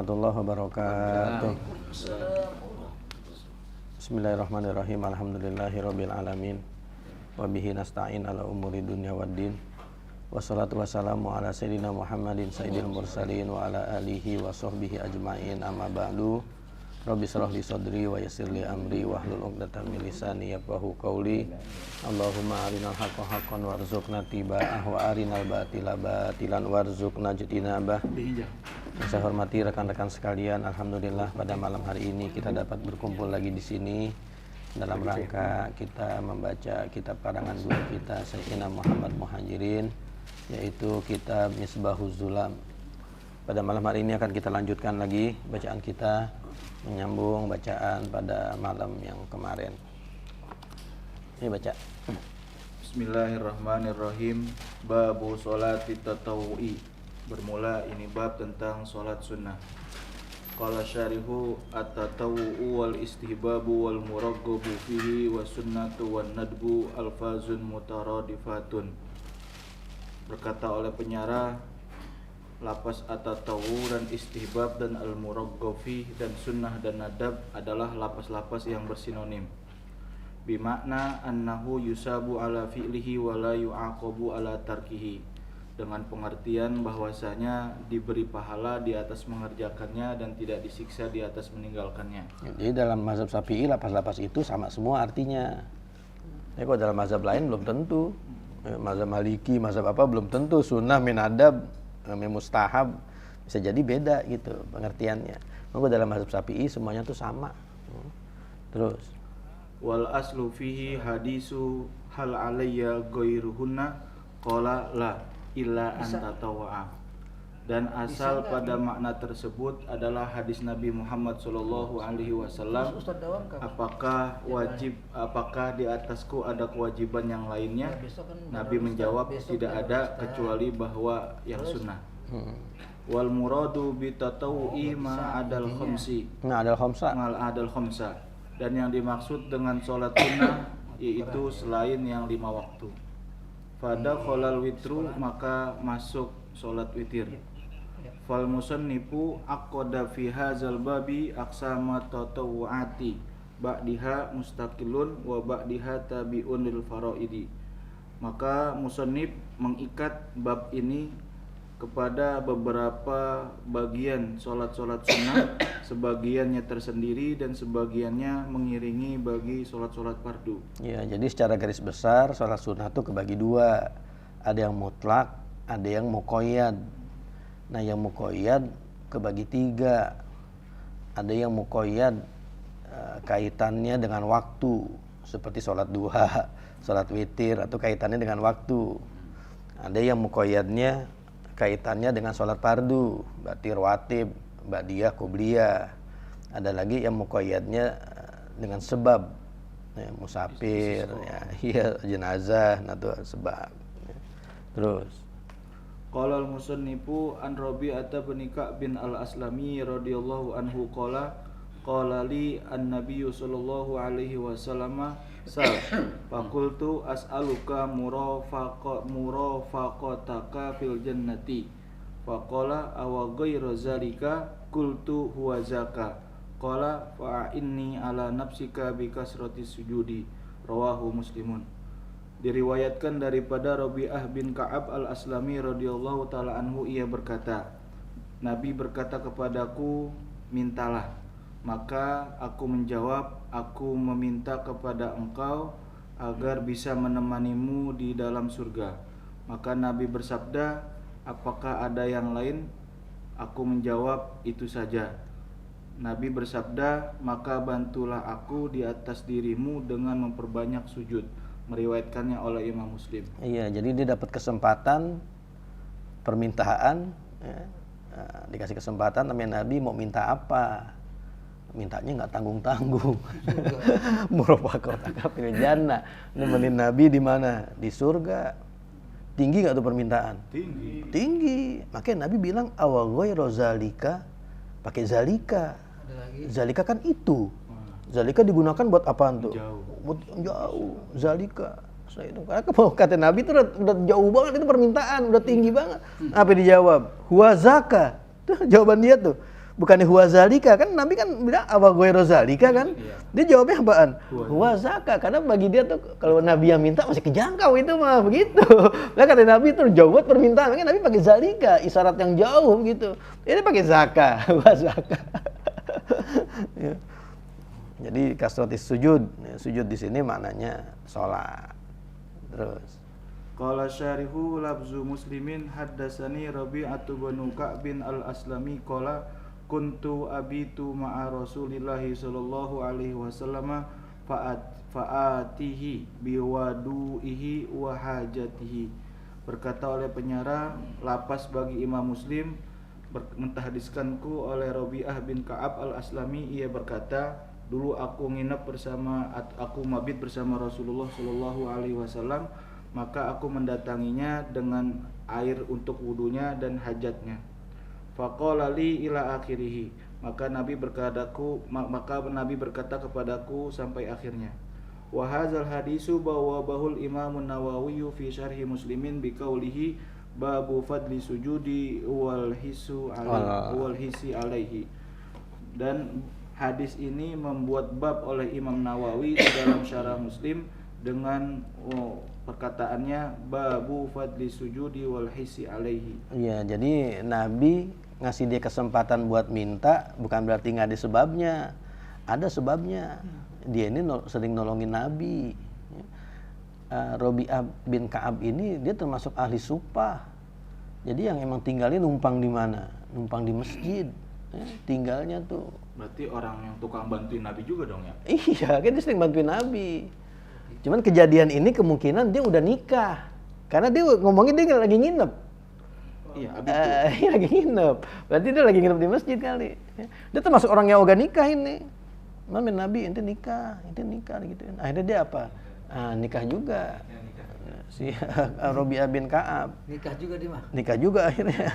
warahmatullahi wabarakatuh. Bismillahirrahmanirrahim. Alhamdulillahirabbil alamin. Wa bihi nasta'in ala umuri dunya waddin. Wassalatu wassalamu ala sayyidina Muhammadin sayyidil mursalin wa ala alihi wa sahbihi ajmain. Amma ba'du. Rabbi shrah li sadri wa yassir li amri wahlul 'uqdatam min lisani yafqahu qawli. Allahumma arinal haqqa haqqan warzuqna tiba'ah wa arinal batila batilan warzuqna ijtinabah. Yang saya hormati rekan-rekan sekalian, alhamdulillah pada malam hari ini kita dapat berkumpul lagi di sini dalam rangka kita membaca kitab karangan guru kita Sayyidina Muhammad Muhajirin, yaitu kitab Misbahuz Zulam. Pada malam hari ini akan kita lanjutkan lagi bacaan kita, menyambung bacaan pada malam yang kemarin. Ini baca. Bismillahirrahmanirrahim. Babu sholati tatawu'i. Bermula ini bab tentang sholat sunnah. Qala syarihu at-tatawu'u wal istihbabu wal muraggabu fihi wa sunnatu wan nadbu alfazun mutaradifatun. Berkata oleh penyarah, lafaz at-tatawu dan istihbab dan al-muraggafi dan sunnah dan nadab adalah lafaz-lafaz yang bersinonim. Bimakna annahu yusabu ala fi'lihi wa la yu'aqabu ala tarkihi. Dengan pengertian bahwasanya diberi pahala di atas mengerjakannya dan tidak disiksa di atas meninggalkannya. Jadi dalam mazhab Syafi'i lafaz-lafaz itu sama semua artinya. Tapi kalau dalam mazhab lain belum tentu. Mazhab Maliki, mazhab apa belum tentu. Sunnah min adab, min mustahab bisa jadi beda gitu pengertiannya. Maka dalam mazhab Syafi'i semuanya tuh sama. Terus Wal aslu fihi hadisu hal alayya ghairuhunna qala la illa an tatawwa'a. Dan asal pada makna tersebut adalah hadis Nabi Muhammad sallallahu alaihi wasallam, apakah di atasku ada kewajiban yang lainnya? Nabi menjawab, tidak ada kecuali bahwa yang sunnah. Wal muradu bi tatawu'i ma adal khamsi. Adal khamsa. Dan yang dimaksud dengan sholat sunnah yaitu selain yang 5 waktu. Fada kholal witru, maka masuk sholat witir. Fal musannifu aqada fi hadzal babi aqsama tatawu'ati ba'diha mustaqilun wa ba'diha tabi'un lil faraidi. Maka musannif mengikat bab ini kepada beberapa bagian sholat-sholat sunnah, sebagiannya tersendiri dan sebagiannya mengiringi bagi sholat-sholat fardu. ya, jadi secara garis besar sholat sunnah itu kebagi dua. Ada yang mutlak, ada yang muqayyad. Nah, yang muqayyad kebagi 3. Ada yang muqayyad kaitannya dengan waktu, seperti sholat duha, sholat witir, atau kaitannya dengan waktu. Ada yang muqayyadnya kaitannya dengan sholat fardu, berarti rawatib, ba'diyah, qobliyah. Ada lagi yang muqayyadnya dengan sebab, ya, musafir, ya, jenazah, itu sebab. Terus Qala al-musannifu an Rabi'ata bin Ka'b bin al-Aslami radhiyallahu anhu qala li an-nabiyyu sallallahu alaihi wasallam sal faqultu as'aluka murafaqataka fil jannati faqala aw ghairu zalika qultu huwa zaka qala fa'inni ala nafsika bi kasrati sujudi rawahu muslimun. Diriwayatkan daripada Rabi'ah bin Ka'ab al-Aslami radhiyallahu taala anhu, ia berkata, Nabi berkata kepadaku, mintalah. Maka aku menjawab, aku meminta kepada engkau agar bisa menemanimu di dalam surga. Maka Nabi bersabda, apakah ada yang lain? Aku menjawab, itu saja. Nabi bersabda, maka bantulah aku di atas dirimu dengan memperbanyak sujud. Meriwayatkannya oleh Imam Muslim. iya, jadi dia dapat kesempatan permintaan, ya. Dikasih kesempatan namanya Nabi mau minta apa. Mintanya nggak tanggung-tanggung. Murafaqataka fil jannah. Nemenin Nabi di mana? Di surga. Tinggi nggak tuh permintaan? Tinggi. Makanya Nabi bilang awa ghairu zalika, pakai zalika. Zalika kan itu. Zalika digunakan buat apaan tuh? Jauh. Zalika. Karena kata Nabi itu udah jauh banget, itu permintaan, udah tinggi banget. Apa dijawab? Huwa zaka. Tuh jawaban dia tuh. bukannya huwa zalika kan Nabi kan bilang apa ghairu zalika kan? Dia jawabnya apaan? Huwa zaka, karena bagi dia tuh kalau Nabi yang minta masih kejangkau itu mah begitu. Lah kata Nabi itu jauh banget permintaan, makanya Nabi pakai zalika, isyarat yang jauh gitu. Ini pakai zaka, huwa zaka. Ya. Jadi kasratis sujud, sujud di sini maknanya sholat. Terus Qala syarihu labzu muslimin haddasani Rabi'atu bin Ka'bin al-Aslami qala kuntu abitu ma'a Rasulillahi sallallahu alaihi wasallam fa'atihi biwadu'ihi wa hajatihi. Berkata oleh penyarah lapas bagi Imam Muslim, mentahadiskanku oleh Rabi'ah bin Ka'ab al-Aslami, ia berkata, dulu aku mabit bersama Rasulullah sallallahu alaihi wasallam, maka aku mendatanginya dengan air untuk wudunya dan hajatnya. Faqala li ila akhirih, maka Nabi berkata kepadaku sampai akhirnya. Wa hadzal hadisu bahul Imam Nawawi fi syarhi Muslimin biqaulihi babu fadli sujudi wal hisi alaihi. Dan hadis ini membuat bab oleh Imam Nawawi di dalam syarah Muslim dengan perkataannya babu fadli sujudi wal hisi alaihi. Iya, jadi Nabi ngasih dia kesempatan buat minta bukan berarti nggak ada sebabnya. Ada sebabnya. Dia ini sering nolongin Nabi. Rabi'ah bin Ka'ab ini dia termasuk ahli supah. Jadi yang emang tinggalnya numpang di mana? Numpang di masjid. Tinggalnya tuh. Berarti orang yang tukang bantuin Nabi juga dong ya? Iya, kan dia sering bantuin Nabi. Cuman kejadian ini kemungkinan dia udah nikah. Karena dia ngomongin dia lagi nginep. Iya, Iya lagi nginep. Berarti dia lagi nginep di masjid kali. Dia termasuk orang yang udah nikah ini. Mami Nabi, ente nikah gitu. Akhirnya dia apa? Nikah juga. Si Rabi'ah bin Ka'ab. Nikah juga dia mah. Nikah juga akhirnya.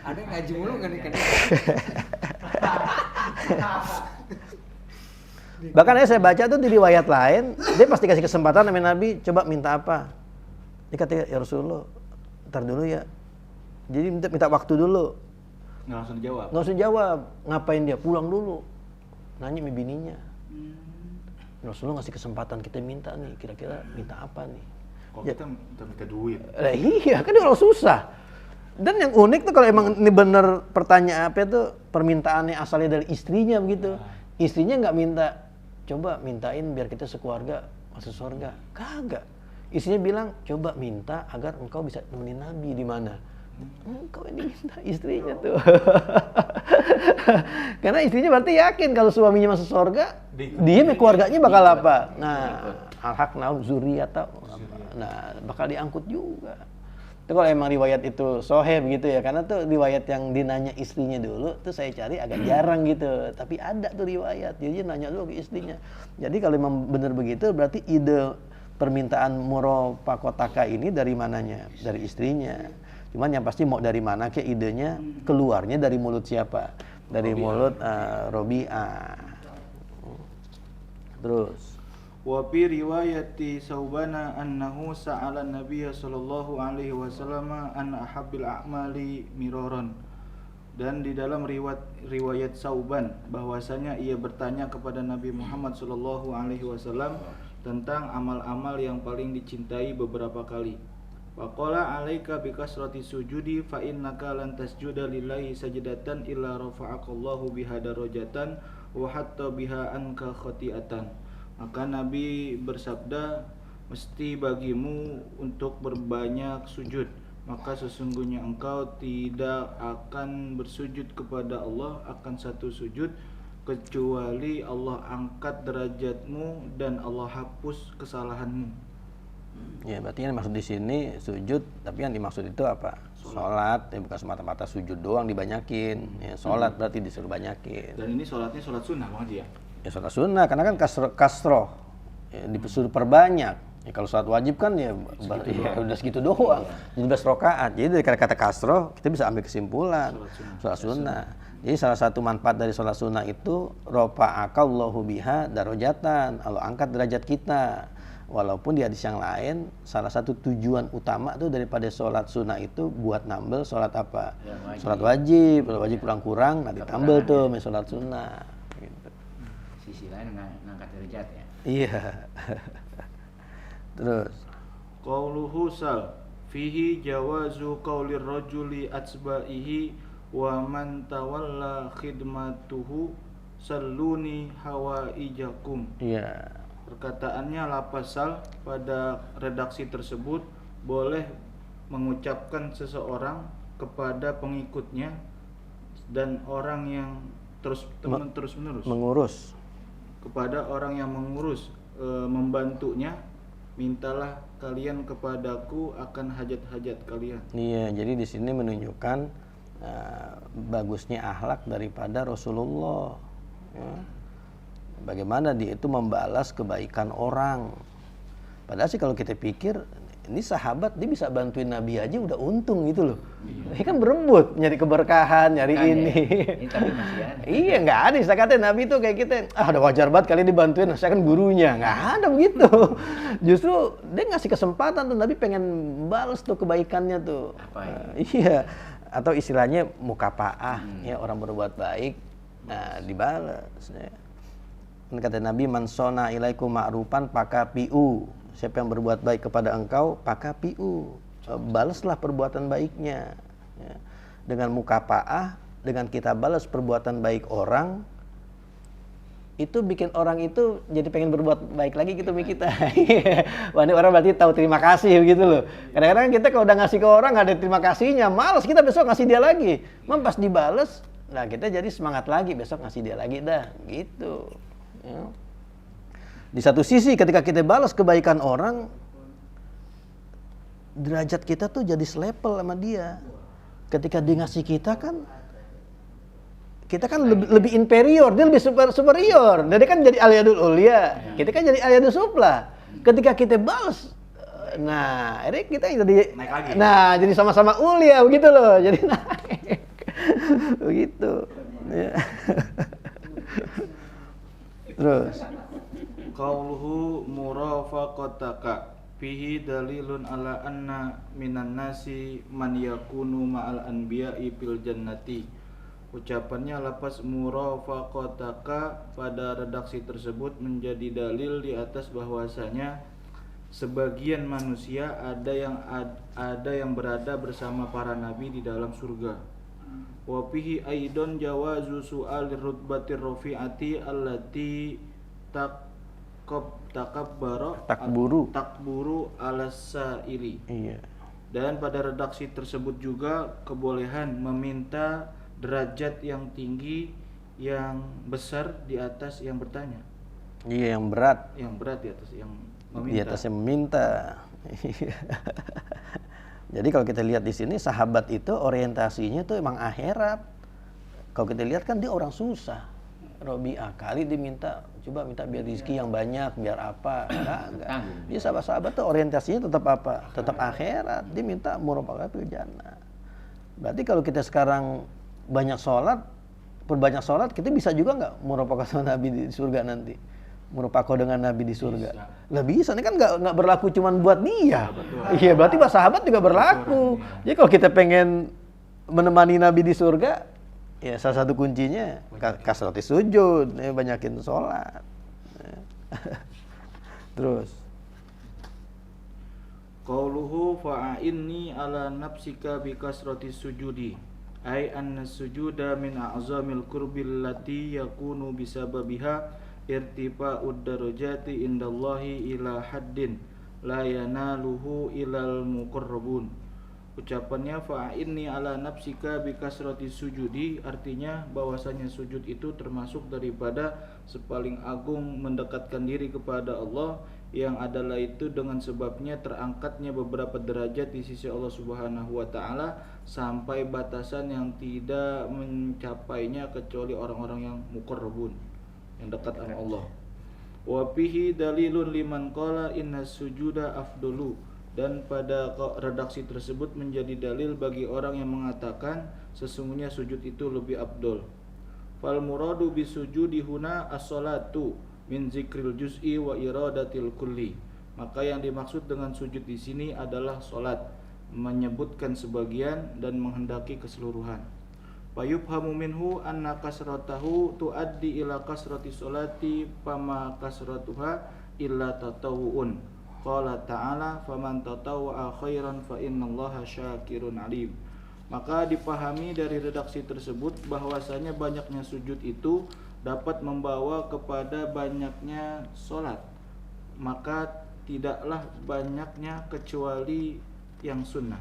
Ada yang ngaji mulu nggak nikah? Bahkan saya baca tuh di riwayat lain, dia pasti kasih kesempatan sama Nabi, coba minta apa? Dia kata, ya Rasulullah, ntar dulu ya. Jadi minta waktu dulu. Nggak langsung dijawab? Nggak usah jawab. Ngapain dia? Pulang dulu. Nanya sama bininya. Rasulullah ngasih kesempatan kita minta nih, kira-kira minta apa nih? Kok kita minta duit? Iya, kan dia orang susah. Dan yang unik tuh kalau emang ini bener pertanyaan apa itu, permintaannya asalnya dari istrinya begitu. Istrinya nggak minta, coba mintain biar kita sekeluarga masuk surga. Kagak. Istrinya bilang, coba minta agar engkau bisa nemenin Nabi di mana. Engkau ini minta istrinya tuh. Karena istrinya berarti yakin kalau suaminya masuk surga, dia sama keluarganya bakal apa? Nah, al-haq naum zuriyata. Nah, bakal diangkut juga. Itu kalau emang riwayat itu sahih begitu ya, karena tuh riwayat yang dinanya istrinya dulu tuh saya cari agak jarang gitu, tapi ada tuh riwayat, jadi nanya dulu ke istrinya. Jadi kalau memang benar begitu, berarti ide permintaan muropakotaka ini dari mananya? Dari istrinya. Cuman yang pasti mau dari mana ke idenya, keluarnya dari mulut siapa? Dari mulut Rabi'ah. Terus Wa fi riwayati Saubana annahu sa'ala Nabiy sallallahu alaihi wasallam an ahabbil a'mali miraran. Dan di dalam riwayat Sauban bahwasanya ia bertanya kepada Nabi Muhammad sallallahu alaihi wasallam tentang amal-amal yang paling dicintai beberapa kali. Waqala 'alaika bikasrati sujudi fa innaka lan tasjuda lillahi sajdatan illa rafa'akallahu biha darajatan wa hatta biha anka khati'atan. Maka Nabi bersabda, mesti bagimu untuk berbanyak sujud, maka sesungguhnya engkau tidak akan bersujud kepada Allah akan satu sujud kecuali Allah angkat derajatmu dan Allah hapus kesalahanmu. ya berarti yang dimaksud di sini sujud, tapi yang dimaksud itu apa? Sholat, ya bukan semata-mata sujud doang dibanyakin. Ya, sholat berarti disuruh banyakin. Dan ini sholatnya sholat sunnah banget ya? Ya sholat sunnah, karena kan kasroh ya, disuruh perbanyak. Ya, kalau sholat wajib kan ya, udah segitu doang. 17 rakaat. Jadi dari kata kasroh kita bisa ambil kesimpulan sholat sunnah. Jadi salah satu manfaat dari sholat sunnah itu rafa'akallahu biha darajatan, Allah angkat derajat kita. Walaupun di hadis yang lain salah satu tujuan utama tuh daripada sholat sunnah itu buat nambel sholat apa? Ya, wajib. Sholat wajib kurang-kurang, nanti tambel tuh sholat sunnah. Gitu. Sisi lain ngangkat derajat ya. Iya. Terus. Qauluhu sal fihi jawazu qaulir rajuli atsba'ihi wa man tawalla khidmatuhu salluni hawaijakum. Iya. Perkataannya lapas sal pada redaksi tersebut boleh mengucapkan seseorang kepada pengikutnya dan orang yang terus menerus Mengurus. kepada orang yang mengurus membantunya, mintalah kalian kepadaku akan hajat-hajat kalian. Iya, jadi di sini menunjukkan bagusnya akhlak daripada Rasulullah. Ya. Bagaimana dia itu membalas kebaikan orang. Padahal sih kalau kita pikir ini sahabat dia bisa bantuin Nabi aja udah untung gitu loh. Ini kan berebut nyari keberkahan, nyari ini. Ini tapi masih ada. Iya, nggak ada istilahnya Nabi tuh kayak kita. Udah wajar banget kalian dibantuin, saya kan gurunya. Nggak ada begitu. Justru dia ngasih kesempatan tuh, Nabi pengen balas tuh kebaikannya tuh. Iya. Atau istilahnya mukafaah, ya orang berbuat baik, nah dibalas. Ya. Kata Nabi, man sona ilaikum ma'rufan fakafi'u. Siapa yang berbuat baik kepada engkau, fakafi'u. Balaslah perbuatan baiknya. Ya. Dengan mukafaah, dengan kita balas perbuatan baik orang, itu bikin orang itu jadi pengen berbuat baik lagi gitu sama kita. Wah, ini orang berarti tahu terima kasih gitu loh. Kadang-kadang kita kalau udah ngasih ke orang nggak ada terima kasihnya, malas kita besok ngasih dia lagi. Pas dibales, nah kita jadi semangat lagi besok ngasih dia lagi dah, gitu. Ya. Di satu sisi ketika kita balas kebaikan orang, derajat kita tuh jadi selevel sama dia. Ketika dia ngasih kita kan lebih inferior, dia lebih superior. Dia kan jadi aliyadul ulia, kita kan jadi aliyadul supla. Ketika kita balas, nah ini kita jadi naik lagi. Nah, jadi sama-sama ulia begitu loh. Jadi naik. Begitu. Ya. Terus Qauluhu murafaqataka fihi dalilun ala anna minan nasi man yakunu ma'al anbiya'i fil jannati. Ucapannya lapas murafaqataka pada redaksi tersebut menjadi dalil di atas bahwasanya sebagian manusia ada yang berada bersama para nabi di dalam surga. Wa fihi aidon jawazu su'alir rutbatir rafi'ati allati takburu alasaili. iya. Dan pada redaksi tersebut juga kebolehan meminta derajat yang tinggi, yang besar di atas yang bertanya. Iya, yang berat. Yang berat di atas yang meminta. Di atas yang meminta. Jadi kalau kita lihat di sini sahabat itu orientasinya tuh emang akhirat. Kalau kita lihat kan dia orang susah. Robi'ah kali dia minta biar rezeki yang banyak, biar apa? Enggak. Dia sahabat-sahabat tuh orientasinya tetap apa? Tetap akhirat. Dia minta murafaqatul jannah. Berarti kalau kita sekarang banyak sholat, perbanyak sholat, kita bisa juga nggak murafaqah Nabi di surga nanti? Murafaqah dengan Nabi di surga? Lah bisa, ini kan nggak berlaku cuma buat dia. Iya, berarti bahasa sahabat juga berlaku. Jadi kalau kita pengen menemani Nabi di surga, ya salah satu kuncinya kasrati sujud, banyakin sholat. Terus Qauluhu fa'inni ala nafsika bi kasrati sujudi. Ai anna sujuda min a'zamil qurbil lati yakunu bisababiha irtifa'ud darajati indallahi ila haddin la yanaluhu ilal muqarrabun. Ucapannya fa'inni ala nafsika bi kasrati sujudi artinya bahwasanya sujud itu termasuk daripada sepaling agung mendekatkan diri kepada Allah, yang adalah itu dengan sebabnya terangkatnya beberapa derajat di sisi Allah Subhanahu wa taala sampai batasan yang tidak mencapainya kecuali orang-orang yang muqarrabun, yang dekat sama Allah. Wa fihi dalilun liman qala inna sujuda afdalu. Dan pada redaksi tersebut menjadi dalil bagi orang yang mengatakan sesungguhnya sujud itu lebih afdol. Fal muradu bisujudi huna as-salatu min zikril juz'i wa iradatil kulli. Maka yang dimaksud dengan sujud di sini adalah solat, menyebutkan sebagian dan menghendaki keseluruhan. Fayubhamu minhu anna kasratahu tuaddi ila kasrati solati fama kasratuha illa tatawu'un. Qala ta'ala faman tatawwa'a khairan fa innallaha syakirun alim. Maka dipahami dari redaksi tersebut bahwasanya banyaknya sujud itu dapat membawa kepada banyaknya solat. Maka tidaklah banyaknya kecuali yang sunnah.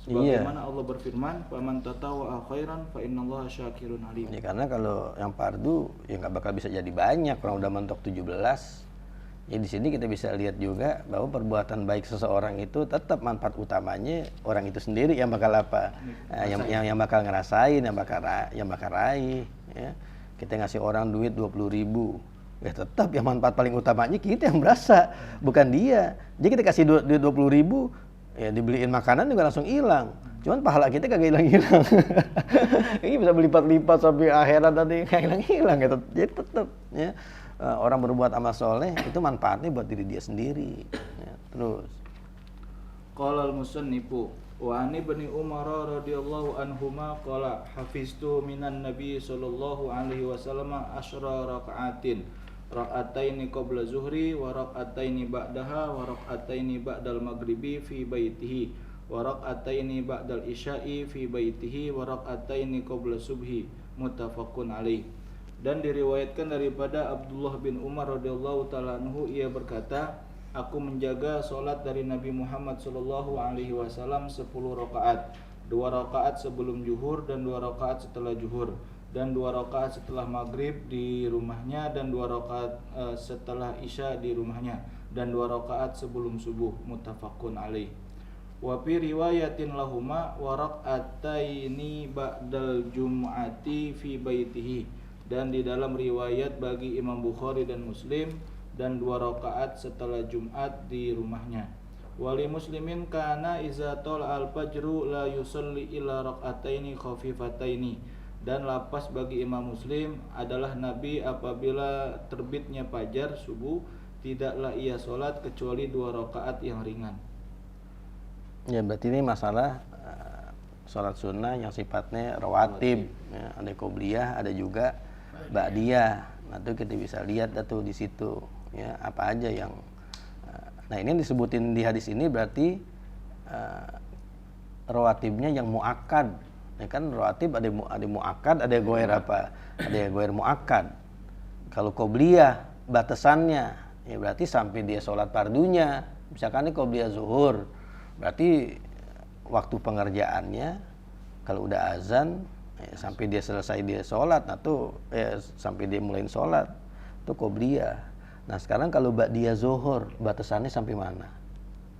Sebagaimana Allah berfirman, "Faman tatawwa'a khairan fa innallaha syakirun alim." Ya, karena kalau yang fardu ya nggak bakal bisa jadi banyak, orang udah mentok 17. Ya di sini kita bisa lihat juga bahwa perbuatan baik seseorang itu tetap manfaat utamanya orang itu sendiri yang bakal apa? Yang bakal ngerasain, yang bakal raih, ya. Kita ngasih orang duit 20.000, ya tetap yang manfaat paling utamanya kita yang berasa, bukan dia. Jadi kita kasih duit 20.000, ya dibeliin makanan juga langsung hilang. Cuman pahala kita kagak hilang-hilang. Ini bisa berlipat-lipat sampai akhirat nanti kagak hilang-hilang gitu. Jadi tetap ya orang berbuat amal soleh itu manfaatnya buat diri dia sendiri. Ya, terus. Qala al-musannifu wa ani bani Umar radhiyallahu anhuma qala hafiztu minan nabi sallallahu alaihi wasallam asyra raka'atin raka'ataini qabla zuhri wa raka'ataini ba'daha wa raka'ataini ba'dal maghribi fi baitihi wa raka'ataini ba'dal isya'i fi baitihi wa raka'ataini qabla subhi muttafaqun alaih. Dan diriwayatkan daripada Abdullah bin Umar radhiyallahu taala anhu, ia berkata, aku menjaga solat dari Nabi Muhammad sallallahu alaihi wasallam 10 rakaat, 2 rakaat sebelum zuhur dan 2 rakaat setelah zuhur, dan 2 rakaat setelah maghrib di rumahnya, dan 2 rakaat setelah isya di rumahnya, dan 2 rakaat sebelum subuh. Muttafaqun alaih. Wa fi riwayatin lahuma wa raka'ataini ba'dal jum'ati fi baitihi, dan di dalam riwayat bagi Imam Bukhari dan Muslim, dan 2 rakaat setelah Jumat di rumahnya. Wali muslimin kana iza tala al-fajru la yusalli illa raka'ataini khafifataini, dan lapas bagi Imam Muslim adalah Nabi apabila terbitnya fajar subuh tidaklah ia solat kecuali 2 rakaat yang ringan. Ya berarti ini masalah sholat sunnah yang sifatnya rawatib, ya, ada qobliyah, ada juga ba'diyah. Nah itu kita bisa lihat tuh di situ, ya apa aja yang. Nah ini yang disebutin di hadis ini berarti rawatibnya yang muakkad. Ya kan rawatib ada muakkad, ada goer apa? Ada goer muakkad. Kalau qobliyah batasannya, ya berarti sampai dia sholat fardunya. Misalkan ini qobliyah zuhur, berarti waktu pengerjaannya kalau udah azan sampai dia selesai dia sholat, nah tuh sampai dia mulai sholat itu qobliyah. Nah sekarang kalau ba'diyah zuhur batasannya sampai mana?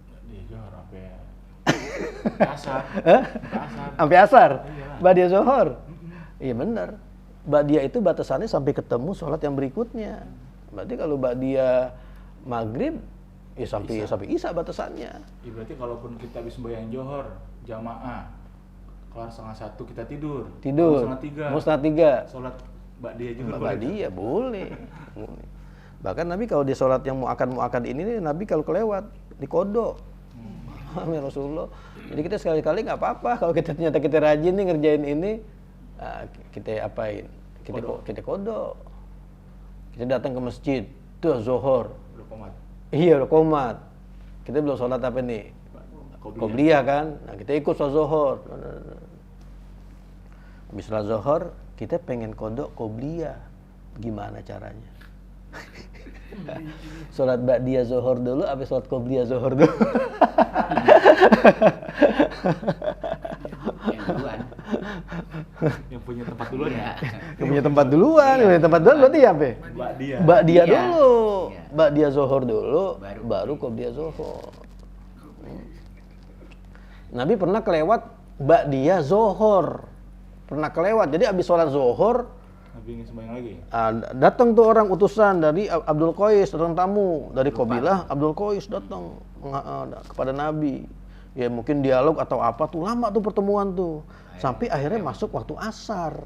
Ba'diyah zuhur sampai asar. Sampai asar. Ba'diyah zuhur. Iya benar. Ba'diyah itu batasannya sampai ketemu sholat yang berikutnya. Berarti kalau ba'diyah maghrib ya sampai isya batasannya. Ya, berarti kalaupun kita habis sembahyang zuhur jamaah kelar 1:30 kita tidur. 2:30. Mau 2:30. Sholat ba'diyah juga ba'diyah boleh. Bahkan Nabi kalau dia sholat yang muakkad ini Nabi kalau kelewat dikodok. Amin Rasulullah. Jadi kita sekali-kali nggak apa-apa kalau kita ternyata kita rajin nih ngerjain ini, kita apain? Kita kodok. Kita datang ke masjid, tuh zuhur. Iya udah qomat. Kita belum sholat apa nih? Qobliyah kan? Nah kita ikut sholat zuhur. Habis sholat zuhur kita pengen kodok qobliyah. Gimana caranya? Sholat ba'diyah zuhur dulu, habis sholat qobliyah zuhur dulu. Yang duluan. Yang punya tempat duluan ya? Yang punya tempat duluan, yang punya tempat duluan berarti apa? Ba'diyah dulu. Ba'diyah zuhur dulu, baru qobliyah zuhur. Nabi pernah kelewat ba'diyah zuhur. Pernah kelewat. Jadi habis sholat zuhur Nabi ingin sembahyang lagi. Datang tuh orang utusan dari Abdul Qais, datang tamu dari kabilah Abdul Qais datang kepada Nabi. Ya mungkin dialog atau apa tuh, lama tuh pertemuan tuh. Sampai akhirnya masuk waktu asar.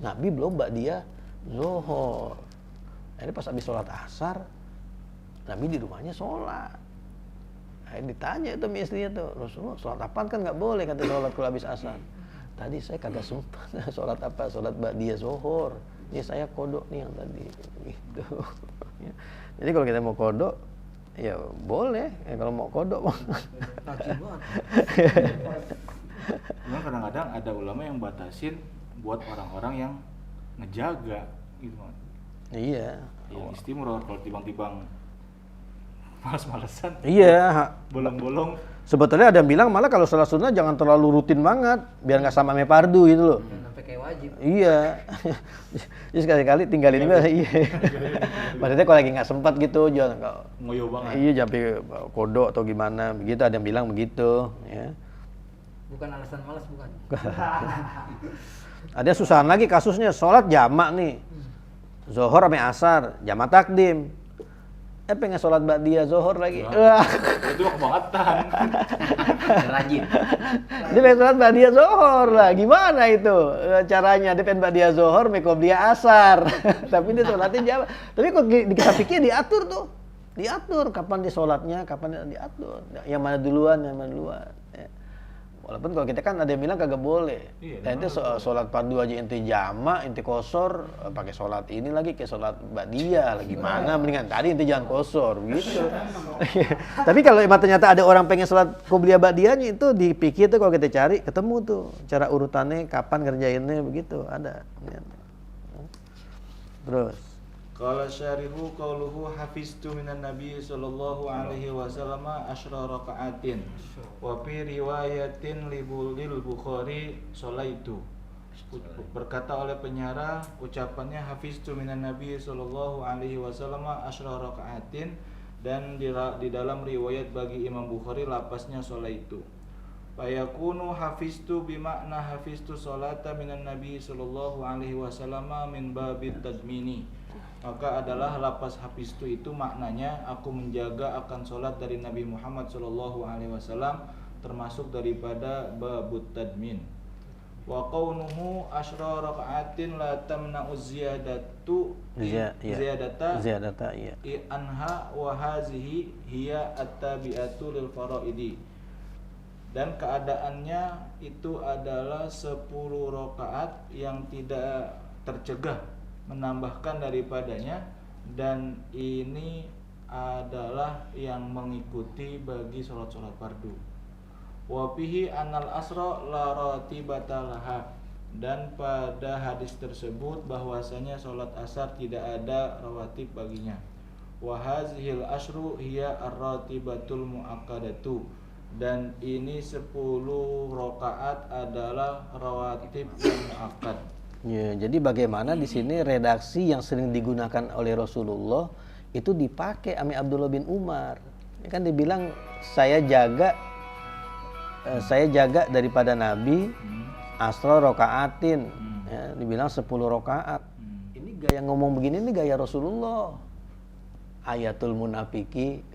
Nabi belum ba'diyah zuhur. Ini pas habis sholat asar, Nabi di rumahnya sholat. Ditanya itu sama istrinya tuh, Rasulullah sholat apaan kan nggak boleh kata sholat kalau habis asar. Tadi saya kagak sempat sholat apa, sholat ba'diyah zuhur. Ini saya kodok nih yang tadi gitu. Jadi kalau kita mau kodok ya boleh, kalau mau kodok mah. Cuma kadang-kadang ada ulama yang batasin buat orang-orang yang ngejaga gitu. Iya. Yang istimewa kalau timbang-timbang malas-malesan. Iya. Bolong-bolong. Sebetulnya ada yang bilang malah kalau sholat sunnah jangan terlalu rutin banget, biar nggak sama sama fardu gitu loh. Sampai kayak wajib. Iya. Jadi sekali-kali tinggalin aja. Iya. Maksudnya kalau lagi nggak sempat gitu, jangan Ngoyo banget. Iya, sampai kodok atau gimana, begitu ada yang bilang begitu. Ya. Bukan alasan malas, bukan. Ada susahan lagi kasusnya, sholat jamak nih, zuhur sampai asar, jamak takdim. Pengen sholat ba'diyah zuhur lagi. Wah. Itu kebangetan. Rajin. Dia pengen sholat ba'diyah zuhur lah. Gimana itu caranya? Dia pengen ba'diyah zuhur, mau qobliyah asar. Tapi dia sholatnya jamak. Tapi kok kita pikir diatur tuh. Diatur kapan dia sholatnya, kapan dia diatur. Yang mana duluan, yang mana duluan. Ya. Walaupun kalau kita kan ada yang bilang kagak boleh. Iya, Dan itu sholat fardu aja inti jamak, inti kosor, pakai sholat ini lagi kayak sholat ba'diyah lagi mana, mendingan tadi inti jangan kosor gitu. Tapi kalau emang ternyata ada orang pengen sholat qobliyah ba'diyahnya itu dipikir tuh kalau kita cari ketemu tuh cara urutannya kapan ngerjainnya begitu ada. Terus Qala syarihu qauluhu hafiztu minan nabi sallallahu alaihi wasallam asyra raka'atin wa fi riwayatin lil Bukhari sholaitu. Berkata oleh penyarah ucapannya hafiztu minan nabi sallallahu alaihi wasallam asyra raka'atin, dan di dalam riwayat bagi Imam Bukhari lapasnya sholaitu. Fayakunu hafiztu bimakna hafiztu sholata minan nabi sallallahu alaihi wasallam min babit tadmini. Maka adalah lapas hafiztu itu maknanya aku menjaga akan sholat dari Nabi Muhammad sallallahu alaihi wasallam, termasuk daripada babut tadmin. Wa qaunuhu asyra raka'atin la tamna'u ziyadatu ziyadata iya. Anha wa hazihi hiya at-tabi'atu lil faraidi. Dan keadaannya itu adalah 10 rakaat yang tidak tercegah menambahkan daripadanya, dan ini adalah yang mengikuti bagi sholat-sholat fardu. Wa fihi anal asra la ratibata laha, dan pada hadis tersebut bahwasanya sholat asar tidak ada rawatib baginya. Wa hazihil asyru hiya ar-ratibatul muakkadatu, dan ini 10 rakaat adalah rawatib yang muakkad. Ya, jadi bagaimana di sini redaksi yang sering digunakan oleh Rasulullah itu dipakai sama Abdullah bin Umar. Ini kan dibilang saya jaga daripada Nabi asra rakaatin. Ya, dibilang 10 rakaat. Ini gaya ngomong begini ini gaya Rasulullah. Ayatul munafiki.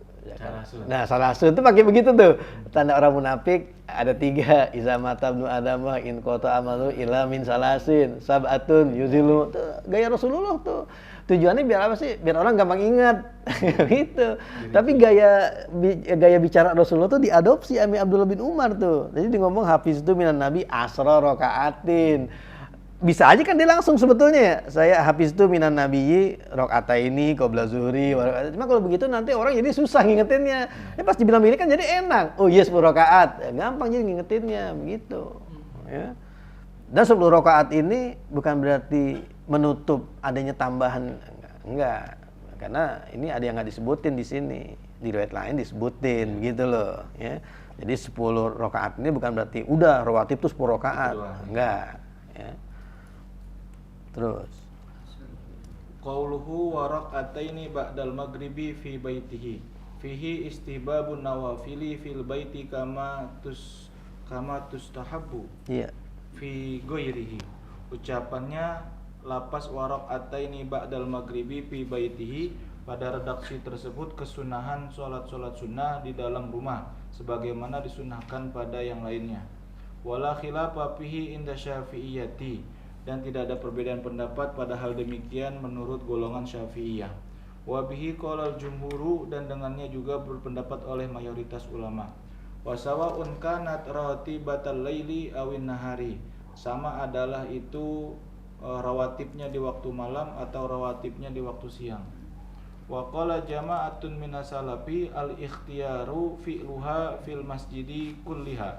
Nah, salasun itu pakai begitu tuh. Tanda orang munafik ada 3. Iza mata ibnu adama in qata amalu ila min salasin sab'atun yuzilu. Tuh gaya Rasulullah tuh. Tujuannya biar apa sih? Biar orang gampang ingat. Gitu. Tapi gaya bicara Rasulullah tuh diadopsi sama Abdullah bin Umar tuh. Jadi dia ngomong hafiz itu minan nabi asra rakaatin. Bisa aja kan dia langsung sebetulnya ya. Saya hafiz itu minan nabiyyi rakaataini qabla zuhri. Cuma kalau begitu nanti orang jadi susah ngingetinnya. Pas dibilang begini kan jadi enak. Oh iya 10 rakaat. Ya, gampang jadi ngingetinnya begitu. Ya. Dan 10 rakaat ini bukan berarti menutup adanya tambahan, enggak. Karena ini ada yang enggak disebutin di sini. Di riwayat lain disebutin begitu loh, ya. Jadi 10 rakaat ini bukan berarti udah rawatib itu 10 rakaat. Enggak, ya. Terus Qauluhu wa rak'ataini ba'dal maghribi fi baitihi fihi istihbabun nawafili fil baiti kama tustahabbu iya. fi ghairihi. Ucapannya lapas wa rak'ataini ba'dal maghribi fi baitihi, pada redaksi tersebut kesunahan sholat-sholat sunnah di dalam rumah sebagaimana disunahkan pada yang lainnya. Wala khilafa fihi inda syafi'iyati, dan tidak ada perbedaan pendapat pada hal demikian menurut golongan Syafi'iyah. Wa bihi qala al-jumhuru, dan dengannya juga berpendapat oleh mayoritas ulama. Wa sawa'un kanat ratibatal laili awin nahari, sama adalah itu rawatibnya di waktu malam atau rawatibnya di waktu siang. Wa qala jama'atun minas salafi al-ikhtiyaru fi'luha fil masjidi kulliha,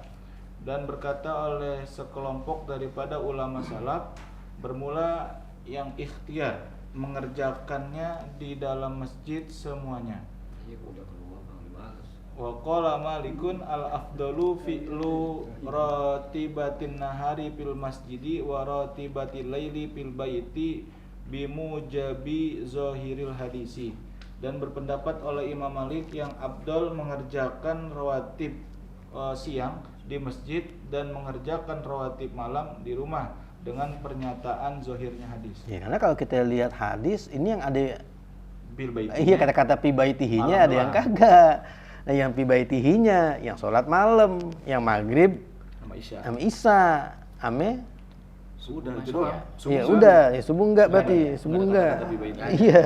dan berkata oleh sekelompok daripada ulama salaf, bermula yang ikhtiar mengerjakannya di dalam masjid semuanya. Wa qala Malikun al-afdalu fi'lu ratibatin nahari fil masjidi wa ratibatil laili fil baiti bimujabi zahiril hadisi, dan berpendapat oleh Imam Malik yang afdal mengerjakan rawatib siang di masjid dan mengerjakan rawatib malam di rumah dengan pernyataan zahirnya hadis. Ya, karena kalau kita lihat hadis ini yang ada Bil baitinya. iya kata-kata pi baitihinya Malam ada yang doang. kagak. Nah, yang pi baitihinya yang sholat malam, yang maghrib Sama Isya. sama Isya, ame Sudah itu Subuh doang. ya? ya Subuh udah, ya subuh enggak berarti, Nggak ada- subuh nggak ada enggak. kata-kata pi baitinya. Iya.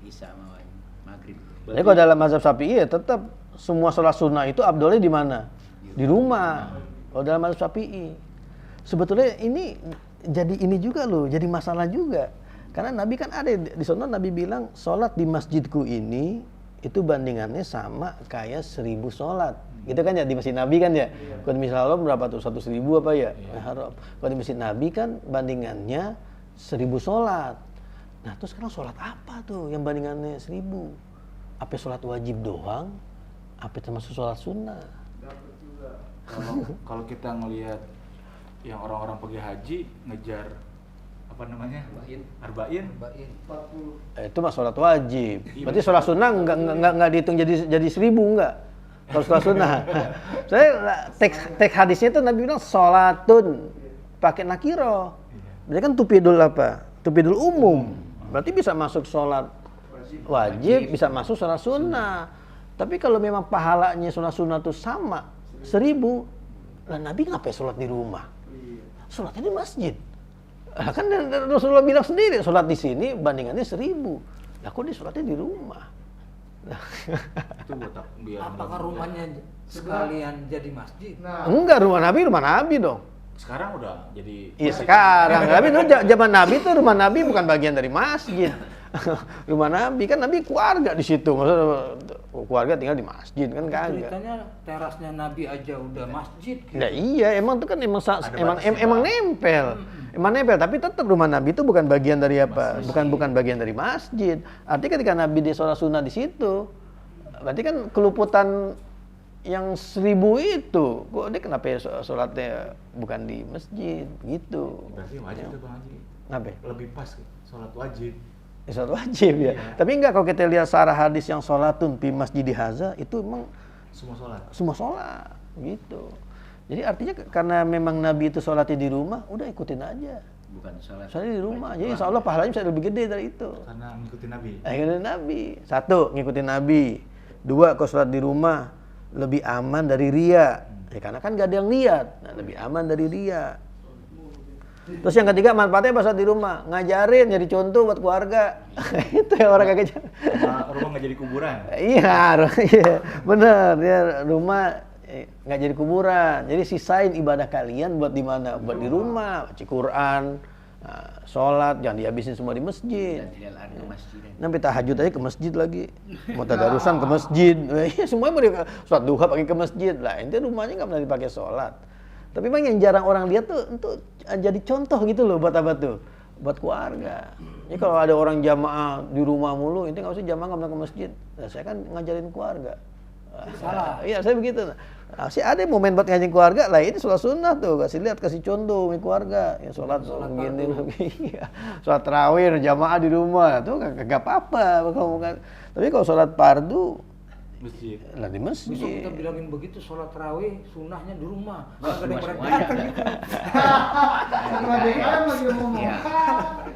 Bisa sama maghrib. Jadi kalau dalam mazhab Syafi'i ya tetap semua sholat sunnah itu abdolnya di mana? Di rumah. Kalau dalam mazhab Syafi'i. Sebetulnya ini jadi ini juga loh, jadi masalah juga. Karena Nabi kan ada di sana, Nabi bilang sholat di masjidku ini itu bandingannya sama kayak 1000 sholat. Gitu kan ya di masjid Nabi kan ya. Kalau di masjid Allah berapa tuh? 100.000 apa ya? Haram. Kalau di masjid Nabi kan bandingannya 1000 sholat. Nah terus sekarang sholat apa tuh yang bandingannya 1000? Apa sholat wajib doang? Apa termasuk sholat sunnah? Kalau kita ngelihat yang orang-orang pergi haji ngejar apa namanya? Arba'in. Bain. Itu mah sholat wajib. Berarti sholat sunnah nggak dihitung jadi 1000 nggak? Kalau sholat sunnah. Saya teks hadisnya itu Nabi bilang sholatun pakai nakiro. Berarti kan tupidul apa? Tupidul umum. Berarti bisa masuk sholat wajib, bisa masuk sholat sunnah. Tapi kalau memang pahalanya sholat sunnah itu sama 1000, lah Nabi ngapain sholat di rumah? Sholatnya di masjid. Nah, kan Rasulullah bilang sendiri, sholat di sini bandingannya 1000. Lah kok dia sholatnya di rumah? Itu buat biar Apakah mudah-mudahan. rumahnya sekalian jadi masjid? Enggak, rumah Nabi dong. Sekarang udah jadi Iya sekarang, tapi dulu zaman Nabi tuh rumah Nabi bukan bagian dari masjid. Rumah Nabi kan Nabi keluarga di situ, maksudnya keluarga tinggal di masjid kan kagak. Ceritanya terasnya Nabi aja udah masjid. Gitu. Nah iya, emang itu kan emang batasnya, emang Pak. nempel. Emang nempel, tapi tetap rumah Nabi itu bukan bagian dari apa? Bukan bagian dari masjid. Artinya ketika Nabi dia sholat sunnah di situ, berarti kan keluputan yang 1000 itu, kok dia kenapa ya sholatnya bukan di masjid gitu? berarti wajib tuh Bang Haji. Kenapa? Lebih pas sholat wajib. Ya, sholat wajib ya. Iya. Tapi enggak kalau kita lihat sarah hadis yang sholatun fi masjidi haza itu emang Semua sholat. semua sholat gitu. Jadi artinya karena memang Nabi itu sholatnya di rumah, udah ikutin aja. Bukan sholat. Sholatnya di rumah. Jadi insya Allah pahalanya bisa lebih gede dari itu. Karena ngikutin Nabi. Ngikutin Nabi. Satu, ngikutin Nabi. Dua, kalau sholat di rumah lebih aman dari ria. Ya karena kan gak ada yang lihat. Nah, lebih aman dari ria. Terus yang ketiga manfaatnya pas sholat di rumah, ngajarin jadi contoh buat keluarga. Itu yang orang kagak jalan. Rumah nggak jadi kuburan. Iya, bener. Ya, rumah nggak jadi kuburan. Jadi sisain ibadah kalian buat di mana? Buat di rumah, baca Quran, sholat, jangan dihabisin semua di masjid. Dan tidak lari ke masjid. Nanti tahajud aja ke masjid lagi. Mau tadarusan ke masjid. Iya, semuanya mau sholat duha pakai ke masjid. Lah, ente rumahnya nggak pernah dipakai sholat. Tapi memang yang jarang orang lihat tuh untuk jadi contoh gitu loh buat apa tuh? Buat keluarga. Jadi kalau ada orang jamaah di rumah mulu, ente nggak usah jamaah nggak pernah ke masjid. Nah, saya kan ngajarin keluarga. Salah. Iya, saya begitu. Nah, sih ada momen buat ngajarin keluarga lah, ini sholat sunnah tuh, kasih lihat, kasih contoh sama keluarga. Ya sholat begini, iya. Sholat tarawih jamaah di rumah tuh kagak apa-apa. Tapi kalau sholat fardu Masjid. Lah di Besok kita masjid. bilangin begitu, sholat tarawih sunnahnya di rumah. Wah, Nggak ada yang rumah pernah semuanya. datang gitu. Sekarang lagi ngomong. Ya.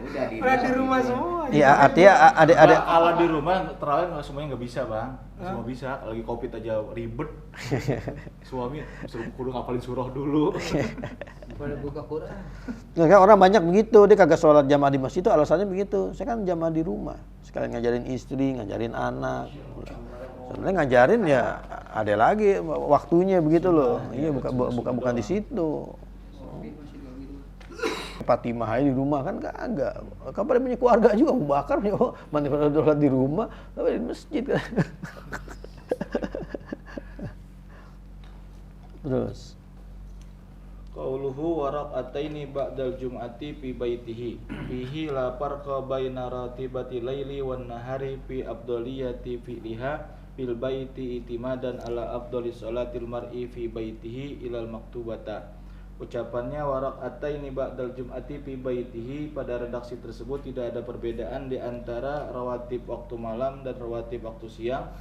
Udah Pernah di rumah semua. Iya, artinya ada Kalau di rumah terawih nggak semuanya nggak bisa bang, semua bisa. Lagi covid aja ribet. Suami suruh kudu ngapalin surah dulu. Pada buka Quran. Nah, kan orang banyak begitu, dia kagak sholat jamaah di masjid itu alasannya begitu. Saya kan jamaah di rumah, sekalian ngajarin istri, ngajarin anak. Sebenarnya ngajarin ya ada lagi waktunya begitu loh. Iya, bukan di situ. Fatimah aja di rumah kan kagak. Kan pada punya keluarga juga, Abu Bakar nih, oh mana pada sholat di rumah, tapi di masjid kan. Terus. Qauluhu waraqataini ba'dal jum'ati fi baitihi fihi la farqa baina ratibati laili wan nahari fi afdaliyati fi'liha fil baiti itimadan ala afdali salatil mar'i fi baitihi ilal maktubata. Ucapannya waraqataini ba'dal jum'ati fi baitihi, pada redaksi tersebut tidak ada perbedaan di antara rawatib waktu malam dan rawatib waktu siang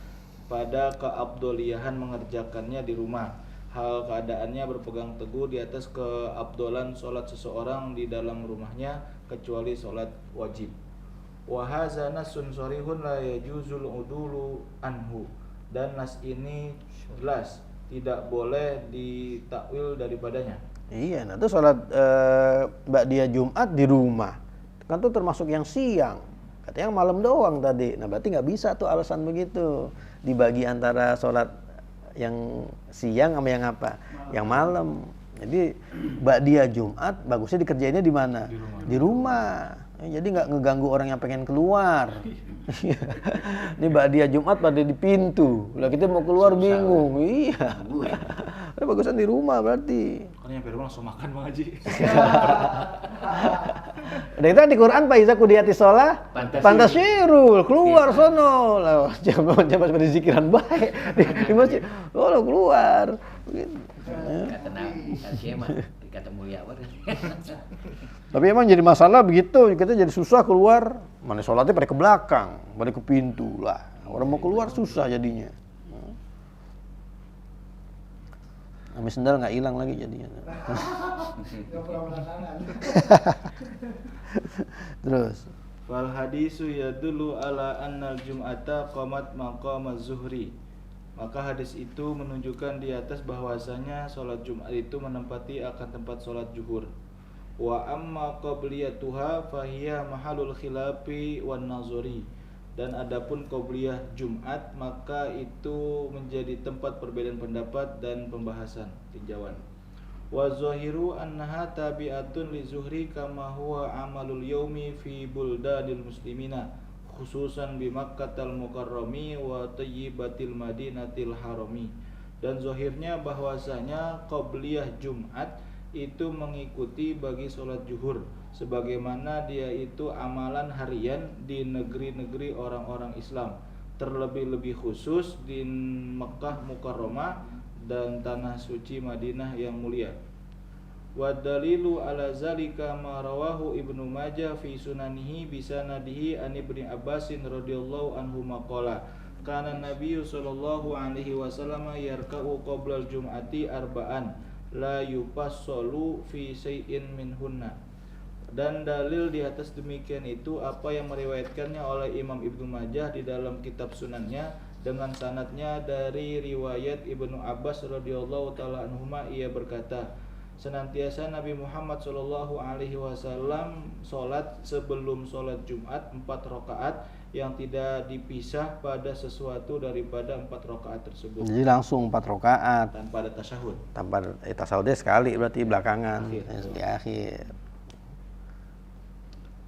pada keabdoliyahan mengerjakannya di rumah. Hal keadaannya berpegang teguh di atas keabdolan sholat seseorang di dalam rumahnya kecuali sholat wajib. Wa hadza nasun sharihun la yajuzul udulu anhu, dan nas ini jelas tidak boleh ditakwil daripadanya. Iya, nah itu sholat ba'diyah Jumat di rumah. Kan tuh termasuk yang siang. Katanya yang malam doang tadi. Nah berarti nggak bisa tuh alasan begitu. Dibagi antara sholat yang siang sama yang apa? Yang malam. Jadi ba'diyah Jumat bagusnya dikerjainnya di mana? Di rumah. Jadi nggak ngeganggu orang yang pengen keluar. Ini ba'diyah Jumat pada di pintu. Lah kita mau keluar bingung. Iya. Bagusan di rumah berarti. Karena nyampe rumah langsung makan Bang Haji. Udah itu di Quran Pak Iza kudiyati sholah pantasirul keluar sono lah jangan pada zikiran baik di masjid lo keluar begitu. Kata Nabi, kata mulia apa? Tapi emang jadi masalah begitu, kita jadi susah keluar, mana sholatnya pada ke belakang, pada ke pintu lah, orang mau keluar susah jadinya. Ame sendal nggak hilang lagi jadinya. Terus. Fal hadisu yadullu ala annal jum'ata qamat maqama zuhri. Maka hadis itu menunjukkan di atas bahwasanya sholat Jumat itu menempati akan tempat sholat zuhur. Wa amma qabliyatuha fahiya mahalul khilafi wan nazari. Dan adapun qabliyah Jumat maka itu menjadi tempat perbedaan pendapat dan pembahasan tinjauan. Wa zahiru annaha tabi'atun li zuhri kama huwa amalul yaumi fi buldanil muslimina khususan bi Makkatal Mukarrami wa Thayyibatil Madinatil Harami. Dan zahirnya bahwasanya qabliyah Jumat itu mengikuti bagi sholat zuhur sebagaimana dia itu amalan harian di negeri-negeri orang-orang Islam, terlebih-lebih khusus di Mekkah Mukarramah dan tanah suci Madinah yang mulia. Wa dalilu ala zalika ma rawahu Ibnu Majah fi sunanihi bi sanadihi an Ibnu Abbasin radhiyallahu anhu maqala kana Nabiyyu sallallahu alaihi wasallam yarka'u qabla al-jum'ati arba'an la yufassalu fi syai'in minhunna. Dan dalil di atas demikian itu apa yang meriwayatkannya oleh Imam Ibnu Majah di dalam kitab sunannya dengan sanadnya dari riwayat Ibnu Abbas radhiyallahu taala anhuma, ia berkata, senantiasa Nabi Muhammad sallallahu alaihi wasallam salat sebelum salat Jumat 4 rakaat yang tidak dipisah pada sesuatu daripada 4 rakaat tersebut. Jadi langsung 4 rakaat Tanpa ada tasyahud. tanpa tasawufnya sekali berarti belakangan di akhir.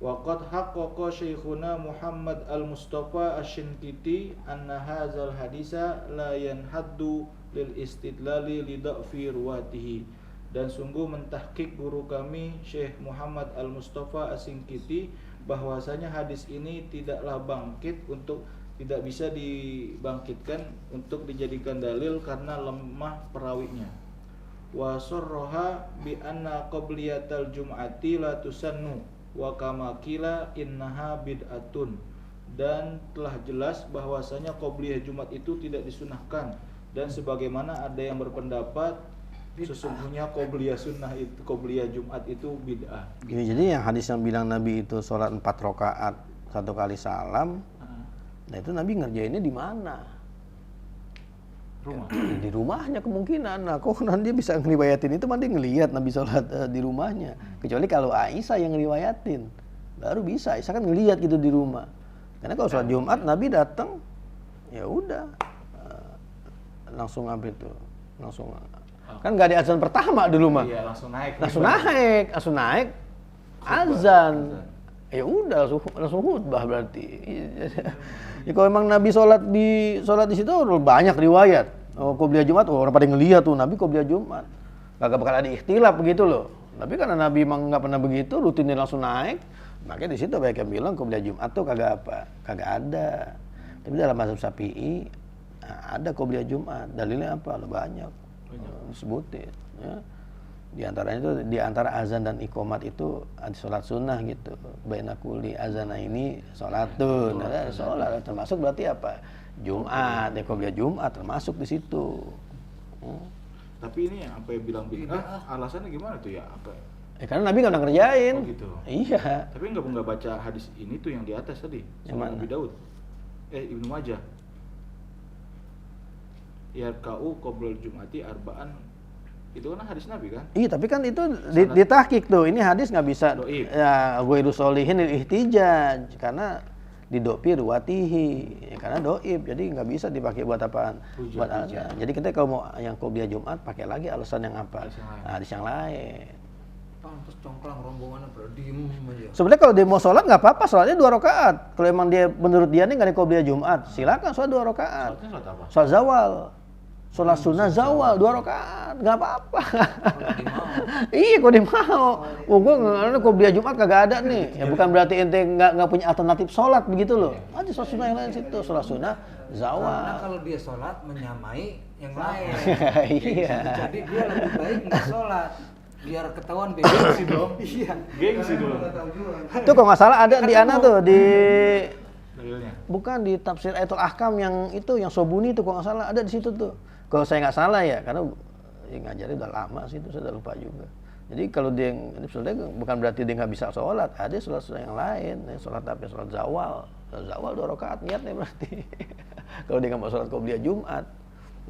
Waqad haqqaqa Syekhuna Muhammad Al-Mustafa Asy-Shinqiti anna hadzal hadisa la yanhaddu lil istidlali li dha'fi ruwatihi. Dan sungguh mentahqiq guru kami Syekh Muhammad Al-Mustafa Asy-Shinqiti bahwasanya hadis ini tidaklah tidak bisa dibangkitkan untuk dijadikan dalil karena lemah perawinya. Wa sarraha bi anna qabliyatal jum'ati la tusannu wa kama qila innaha bid'atun. dan telah jelas bahwasanya qobliyah Jumat itu tidak disunahkan, dan sebagaimana ada yang berpendapat sesungguhnya qobliyah sunnah itu, qobliyah Jumat itu bid'ah. Ini jadi yang hadis yang bilang Nabi itu sholat 4 rakaat 1 kali salam, nah itu Nabi ngerjainnya di mana? Rumah. Ya, di rumahnya kemungkinan. Nah, kok nanti dia bisa ngeriwayatin itu, mandi ngelihat Nabi sholat di rumahnya. Kecuali kalau Aisyah yang ngeriwayatin, baru bisa. Aisyah kan ngelihat gitu di rumah. Karena kalau sholat Jumat Nabi datang, ya udah langsung apa itu, langsung kan nggak ada azan pertama di rumah. Iya, langsung naik, azan. Ya udah langsung khutbah berarti. Ya, kalau memang Nabi sholat di situ banyak riwayat. Qobliyah Jumat, orang pada ngelihat tuh Nabi qobliyah Jumat. Kagak bakal ada ikhtilaf begitu loh. Tapi karena Nabi emang nggak pernah begitu, rutinnya langsung naik. Makanya di situ banyak yang bilang qobliyah Jumat tuh kagak ada. Tapi dalam mazhab Syafi'i ada qobliyah Jumat. Dalilnya apa? Banyak. Disebutin. Ya. Di antara azan dan iqomat itu ada sholat sunnah gitu. Baina kulli azana ini sholatun. Ada sholat termasuk berarti apa? Jumat, qobliyah Jumat termasuk di situ. Tapi ini apa yang bilang bid'ah? Alasannya gimana tuh ya? Apa? Karena Nabi nggak pernah ngerjain. Oh gitu. Iya. Tapi nggak baca hadis ini tuh yang di atas tadi. Yang mana? Nabi Daud. Ibnu Majah. Yarka'u qoblal Jum'ati arba'an. Itu kan hadis Nabi kan? Iya, tapi kan itu ditahqiq tuh. Ini hadis nggak bisa Doib. ya ghairu sholihin lil ihtijaj karena didopi ruwatihi. Ya, karena doib, jadi nggak bisa dipakai buat apaan? Buat azan. Jadi kita kalau mau yang qobliyah Jumat pakai lagi alasan yang apa? Hadis yang lain. Pantes congklang rombongannya pada diem aja. Sebenarnya kalau dia mau sholat nggak apa-apa, sholatnya 2 rakaat. Kalau emang dia menurut dia nih nggak ada qobliyah Jumat, silakan sholat 2 rakaat. Sholatnya sholat apa? Sholat zawal. Sholat sunnah zawal 2 rakaat, nggak apa-apa. Iya, kok dia mau. Oh, gue nggak qobliyah Jumat kagak ada nih. Ya bukan berarti ente nggak punya alternatif sholat begitu loh. Aja sholat sunnah yang lain situ, sholat sunnah zawal. Karena kalau dia sholat menyamai yang lain. Iya. Jadi dia lebih baik nggak sholat. Biar ketahuan beda sih dong. Iya. Gengsi dulu. Itu kalau nggak salah ada di ana tuh di Dalilnya. bukan di tafsir Ayatul Ahkam yang itu yang Sobuni itu kalau nggak salah ada di situ tuh. Kalau saya nggak salah ya, karena ngajarnya udah lama sih itu saya udah lupa juga. Jadi kalau dia sebenarnya bukan berarti dia nggak bisa sholat, ada sholat yang lain, sholat apa? Sholat zawal, 2 rakaat niatnya berarti. Kalau dia nggak mau sholat qobliyah Jumat,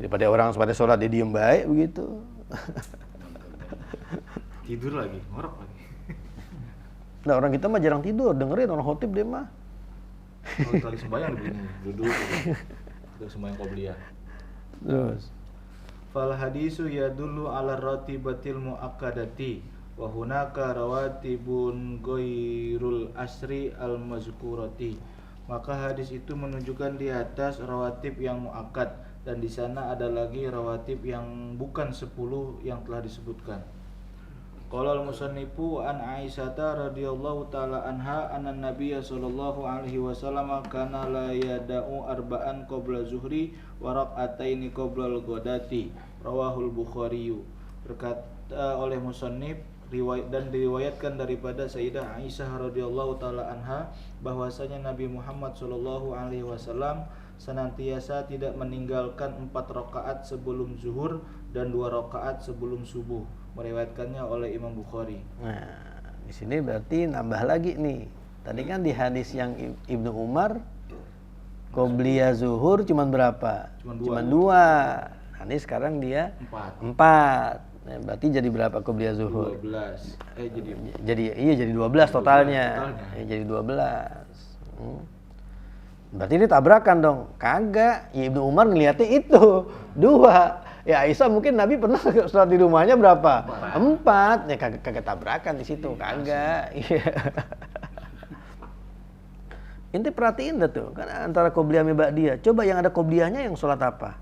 daripada orang pada sholat dia diem baik begitu. Tidur lagi, ngorok lagi. Nah orang kita mah jarang tidur, dengerin orang khotib dia mah. Kalau tadi sembahyang duduk. Udah sembahyang qobliyah. Terus. Fal hadisu yadullu ala ratibatil muakkadati wa hunaka rawatibun ghairul asri al mazkurati. Maka hadis itu menunjukkan di atas rawatib yang muakkad, dan di sana ada lagi rawatib yang bukan 10 yang telah disebutkan. Qala al-musannifu an Aisyata radhiyallahu taala anha anna Nabiyya sallallahu alaihi wasallam kana la yada'u arba'an qabla zuhri wa rak'ataini qabla al-ghadati. Rawahul Bukhari. Berkata oleh musannif dan diriwayatkan daripada Sayyidah Aisyah radhiyallahu taala anha bahwasanya Nabi Muhammad sallallahu alaihi wasallam senantiasa tidak meninggalkan 4 rakaat sebelum zuhur dan 2 rakaat sebelum subuh. Meriwayatkannya oleh Imam Bukhari. Nah, di sini berarti nambah lagi nih. Tadi kan di hadis yang Ibnu Umar qobliyah zuhur cuman berapa? Cuman 2. Nah, ini sekarang dia 4. Nah, berarti jadi berapa qobliyah zuhur? 12. Jadi 12 totalnya. Jadi 12. Berarti ini tabrakan dong. Kagak. Ya, Ibnu Umar ngeliatnya itu 2. Ya Aisyah mungkin Nabi pernah sholat di rumahnya berapa? 4. Ya kagak tabrakan di situ, kagak. Iya. Inti perhatiin dah tuh, kan antara qobliyah sama ba'diyah. Coba yang ada qobliyahnya yang sholat apa?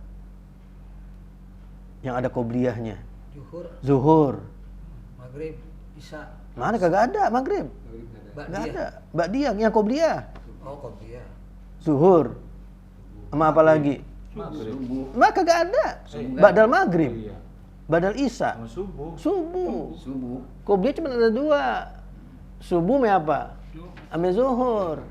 Yang ada qobliyahnya. Zuhur. Maghrib, Isya. Mana kagak ada maghrib? Enggak ada. Ba'diyah yang qobliyah. Oh, qobliyah. Zuhur. Sama apa lagi? Maka kagak ada. Badal maghrib, badal isya, subuh. Qobliyah cuma ada 2. Subuh me apa? Ame zuhur.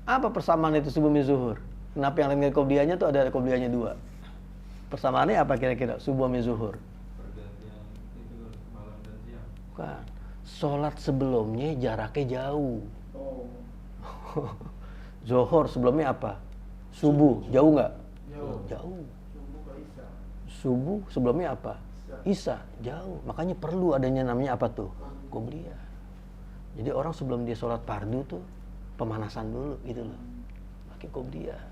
Apa persamaan itu subuh min zuhur? Kenapa yang lain qobliyahnya tuh ada qobliyahnya 2? Persamaannya apa kira-kira subuh min zuhur? Pergantian itu malam dan siang. Bukan. Sholat sebelumnya jaraknya jauh. Zuhur sebelumnya apa? Subuh. Jauh nggak? Jauh. Subuh sebelumnya apa? Isya. Jauh. Makanya perlu adanya namanya apa tuh? Qobliyah. Jadi orang sebelum dia sholat fardu tuh pemanasan dulu gitu loh. Pakai qobliyah.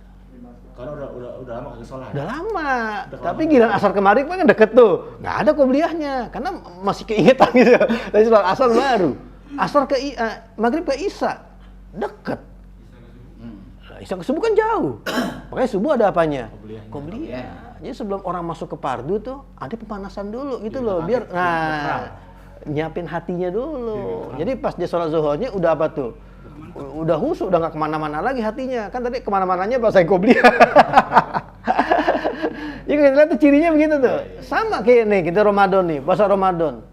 Karena udah lama kagak sholat. Udah lama. Tapi giliran asar kemarin kan deket tuh. Nggak ada qobliyahnya karena masih keingetan gitu. Tadi sholat asar baru. Asar ke maghrib ke isya deket. Isya ke subuh kan jauh. Makanya subuh ada apanya? Qobliyah. Jadi sebelum orang masuk ke fardu tuh ada pemanasan dulu gitu loh. Biar nyiapin hatinya dulu. Jadi pas dia sholat zuhurnya udah apa tuh? Udah khusyuk, udah nggak kemana-mana lagi hatinya. Kan tadi kemana-mananya pas saya qobliyah. Jadi kita lihat tuh cirinya begitu tuh. Sama kayak nih kita Ramadan nih, puasa Ramadan.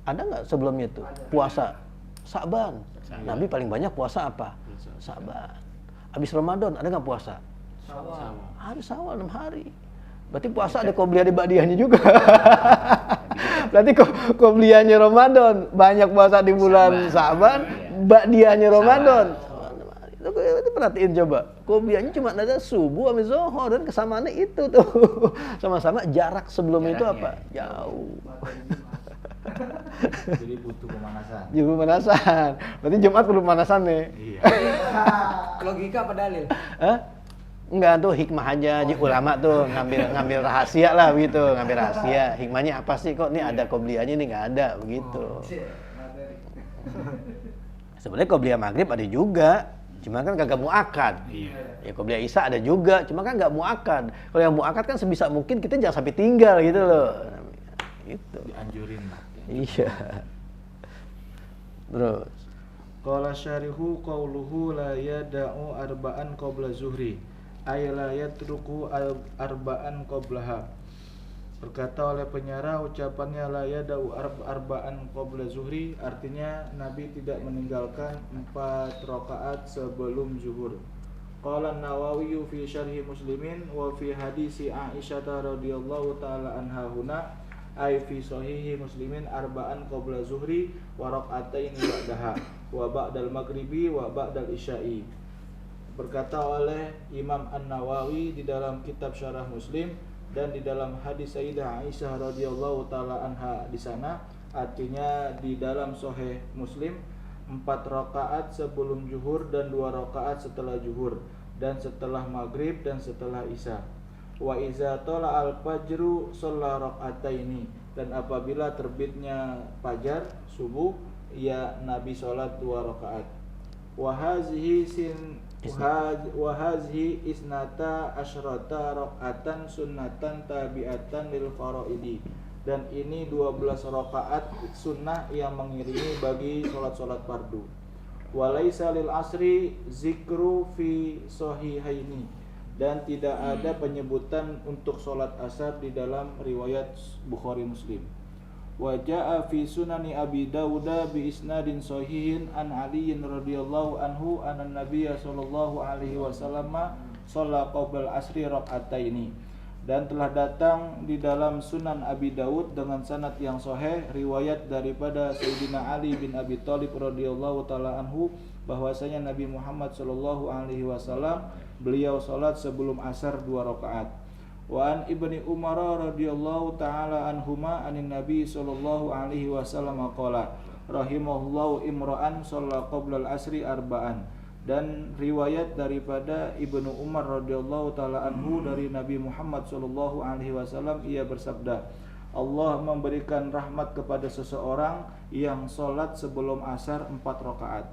Ada nggak sebelumnya tuh? Puasa Sa'ban. Nabi paling banyak puasa apa? Sa'ban. Habis Ramadan ada nggak puasa? Hari Syawal 6 hari. Berarti puasa ada qobliyah di ba'diyahnya juga. Berarti qobliyahnya Ramadan banyak puasa di bulan Sa'ban, ba'diyahnya Ramadan. Itu perhatiin coba. Qobliyahnya cuma ada subuh sama zuhur dan kesamaannya itu tuh. Sama-sama jarak sebelum itu apa? Jauh. Jadi butuh pemanasan. Butuh pemanasan. Berarti Jumat perlu pemanasan nih. Iya. Logika apa dalil? Hah? Enggak tuh hikmah aja, jadi ulama tuh ngambil rahasia lah begitu, ngambil rahasia. Hikmahnya apa sih kok nih ada qobliyahnya nih nggak ada begitu. Sebenarnya qobliyah maghrib ada juga, cuma kan kagak muakkad. Ya qobliyah isya ada juga, cuma kan nggak muakkad. Kalau yang muakkad kan sebisa mungkin kita jangan sampai tinggal gitu loh. Gitu. Dianjurin lah. Iya. Terus. Qala syarihu qauluhu la yada'u arba'an qabla zuhri. Ay la yatruku arba'an qablaha. Berkata oleh penyarah ucapannya la yada'u arba'an qabla zuhri, artinya Nabi tidak meninggalkan 4 rakaat sebelum zuhur. Qala An-Nawawi fi syarhi Muslimin wa fi hadisi Aisyah radhiyallahu taala anha huna ay fi sahihi Muslimin arba'an qabla zuhri wa raka'atain ba'daha wa ba'dal maghribi wa ba'dal isya'i. Berkata oleh Imam An-Nawawi di dalam kitab Syarah Muslim dan di dalam hadis Sayyidah Aisyah radhiyallahu taala anha di sana, artinya di dalam Sahih Muslim 4 rakaat sebelum zuhur dan 2 rakaat setelah zuhur dan setelah maghrib dan setelah isya. Wa iza tala al-fajru shalla raka'ataini, dan apabila terbitnya fajar subuh ya Nabi salat 2 rakaat. Wa hazihi isnata asyrata raka'atan sunnatan tabi'atan lil faraidi, dan ini 12 rakaat sunnah yang mengiringi bagi salat-salat fardu. Walaisa lil asri zikru fi sahihaini, dan tidak ada penyebutan untuk salat asar di dalam riwayat Bukhari Muslim. Wa jaa fi sunani Abi Dawud bi isnadin sahihin an Ali radhiyallahu anhu anna Nabiy sallallahu alaihi wasallam shalla qabla asri raka'ataini, dan telah datang di dalam Sunan Abi Dawud dengan sanad yang sahih riwayat daripada Sayyidina Ali bin Abi Thalib radhiyallahu taala anhu bahwasanya Nabi Muhammad sallallahu alaihi wasallam beliau salat sebelum asar 2 rakaat. Wa an Ibni Umar radhiyallahu taala anhuma anin Nabi sallallahu alaihi wasallam qala rahimahullahu imra'an shalla qabla al-asri arba'an, dan riwayat daripada Ibnu Umar radhiyallahu taala anhu dari Nabi Muhammad sallallahu alaihi wasallam, ia bersabda, Allah memberikan rahmat kepada seseorang yang salat sebelum asar 4 rakaat.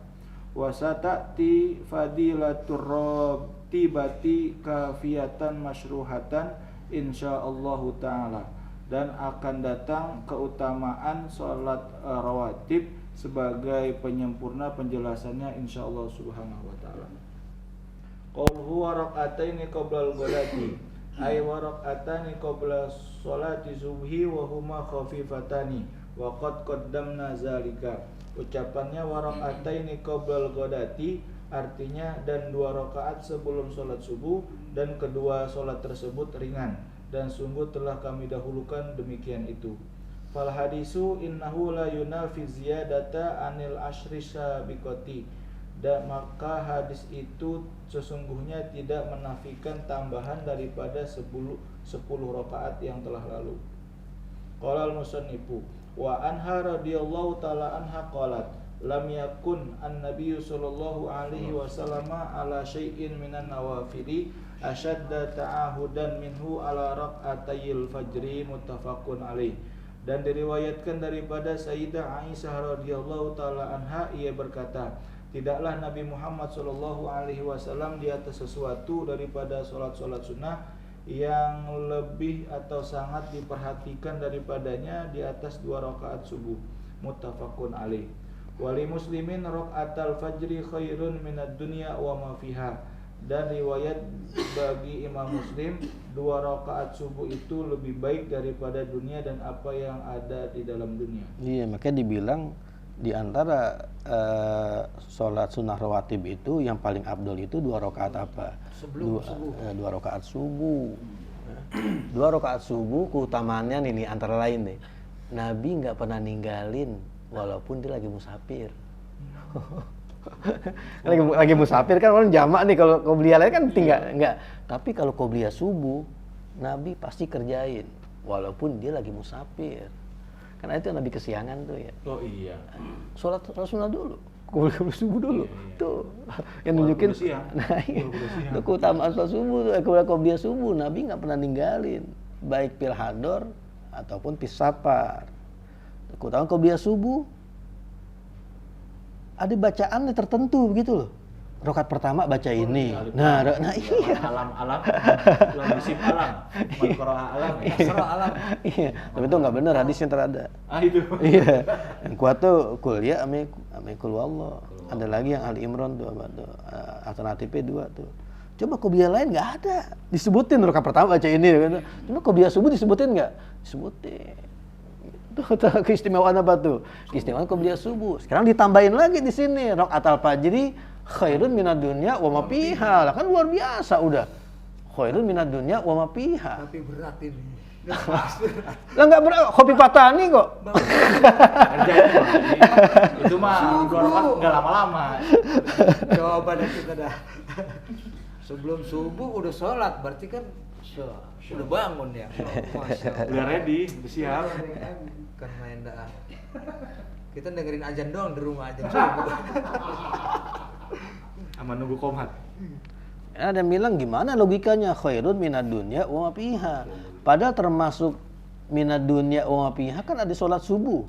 Wa satati fadilatur ratibati kafiyatan masyruhatan insyaallah taala, dan akan datang keutamaan salat rawatib sebagai penyempurna penjelasannya insyaallah subhanahu wa taala. Qul huwa raka'ataini qabla al-ghadati ay wa raka'atani qabla sholati subhi wa huma khafifatani wa qad qaddamna zalika. Ucapannya wa raka'ataini qabla al-ghadati artinya dan 2 rakaat sebelum sholat subuh, dan kedua sholat tersebut ringan, dan sungguh telah kami dahulukan demikian itu. Fal hadisu innahu la yunafi ziyadata anil ashri sabiqati, dan maka hadis itu sesungguhnya tidak menafikan tambahan daripada 10 rakaat yang telah lalu. Qala al-musannifu wa anha radhiyallahu ta'ala anha qalat lam yakun an-nabiy sallallahu alaihi wasallam ala syai'in minan nawafili ashadda ta'ahudan minhu ala rak'atayil fajri muttafaqun alaih. Dan diriwayatkan daripada Sayyidah Aisyah radhiyallahu taala anha, ia berkata, tidaklah Nabi Muhammad sallallahu alaihi wasallam di atas sesuatu daripada salat-salat sunnah yang lebih atau sangat diperhatikan daripadanya di atas 2 rakaat subuh. Muttafaqun alaih. Wali muslimin rakaatal fajri khairun minad dunya wa ma fiha. Dan riwayat bagi Imam Muslim 2 rakaat subuh itu lebih baik daripada dunia dan apa yang ada di dalam dunia. Iya, makanya dibilang di antara sholat sunnah rawatib itu yang paling abdul itu 2 rakaat apa? Sebelum subuh. 2 rakaat subuh. 2 rakaat subuh keutamaannya nih antara lain nih. Nabi nggak pernah ninggalin walaupun dia lagi musafir. lagi musafir kan orang jamak nih, kalau qobliyah lain kan tinggal enggak. Tapi kalau qobliyah subuh Nabi pasti kerjain walaupun dia lagi musafir. Karena itu Nabi kesiangan tuh ya. Oh iya. Sholat sunnah dulu, qobliyah subuh dulu. Iya. Tuh yang nunjukin. Nah, iya. Itu keutamaan sholat subuh tuh, qobliyah subuh Nabi nggak pernah ninggalin, baik pil hador ataupun pil safar. Keutamaan qobliyah subuh ada bacaan tertentu begitu loh. Rakaat pertama baca ini. Nah iya. Alam lam bisim alam. Al-Qur'an alam. Asra alam. Iya, tapi itu enggak benar, hadisnya terada. Itu. Iya. Yang kuat tuh kuliah ame kul wallah. Ada lagi yang Ali Imran tuh apa tuh? Alternatifnya 2 tuh. Coba qobliyah lain enggak ada. Disebutin rakaat pertama baca ini gitu. Cuma qobliyah subuh disebutin enggak? Disebutin. Tuh keistimewaan apa tuh? Keistimewaan qobliyah subuh. Sekarang ditambahin lagi di sini rakaatal fajri khairun minad dunya wa ma fiha. Lah kan luar biasa udah. Khairun minad dunya wa ma fiha. Tapi berat ini. Lah enggak berat, kopi patani kok. Itu mah 2 rakaat enggak lama-lama. Coba deh kita dah. Sebelum subuh udah sholat, berarti kan udah bangun ya. Masya Allah. Udah ready, udah siap. Kan main dah. Kita dengerin azan doang di rumah, azan subuh. Sama nunggu qomat. Ada yang bilang gimana logikanya khairun minad dunya wa ma fiha. Padahal termasuk minad dunya wa ma fiha kan ada sholat subuh.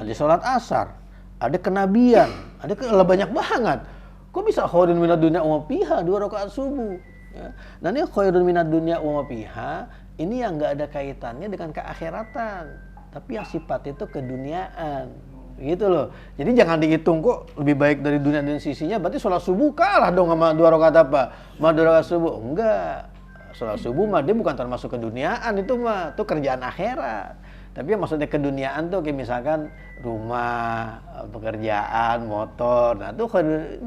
Ada sholat asar, ada kenabian, ada banyak banget. Kok bisa khairun minad dunya wa ma fiha 2 rakaat subuh? Ya. Dan ini khairun minad dunya wa ma fiha ini yang enggak ada kaitannya dengan keakhiratan, tapi yang sifat itu keduniaan. Gitu loh. Jadi jangan dihitung kok lebih baik dari dunia dan sisinya, berarti sholat subuh kalah dong sama 2 rakaat apa? Sama 2 rakaat subuh. Enggak. Sholat subuh mah dia bukan termasuk keduniaan, itu mah itu kerjaan akhirat. Tapi yang maksudnya keduniaan tuh kayak misalkan rumah, pekerjaan, motor. Nah, tuh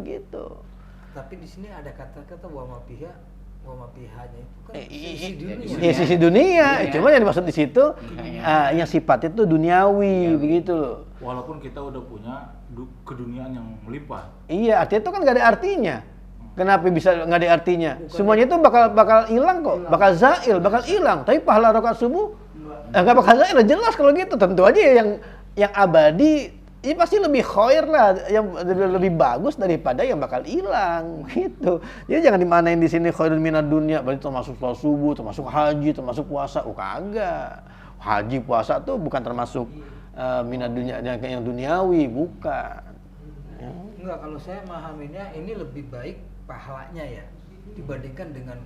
gitu. Tapi di sini ada kata-kata wa ma pihanya itu kan sisi dunia. Ya, sisi dunia. Cuma yang dimaksud di situ yang sifat itu duniawi begitu loh. Walaupun kita udah punya keduniaan yang melimpah. Iya, artinya itu kan nggak ada artinya. Kenapa bisa nggak ada artinya? Semuanya itu bakal hilang kok, bakal zail, bakal hilang. Tapi pahala rakaat subuh nggak bakal zail, jelas kalau gitu. Tentu aja yang abadi ini pasti lebih khair lah, yang lebih bagus daripada yang bakal hilang gitu. Jadi jangan dimanain di sini khairun minad dunya, berarti termasuk sholat subuh, termasuk haji, termasuk puasa. Oh kagak. Haji puasa tuh bukan termasuk minat dunia yang duniawi, bukan. Ya. Enggak, kalau saya memahaminya ini lebih baik pahalanya ya dibandingkan dengan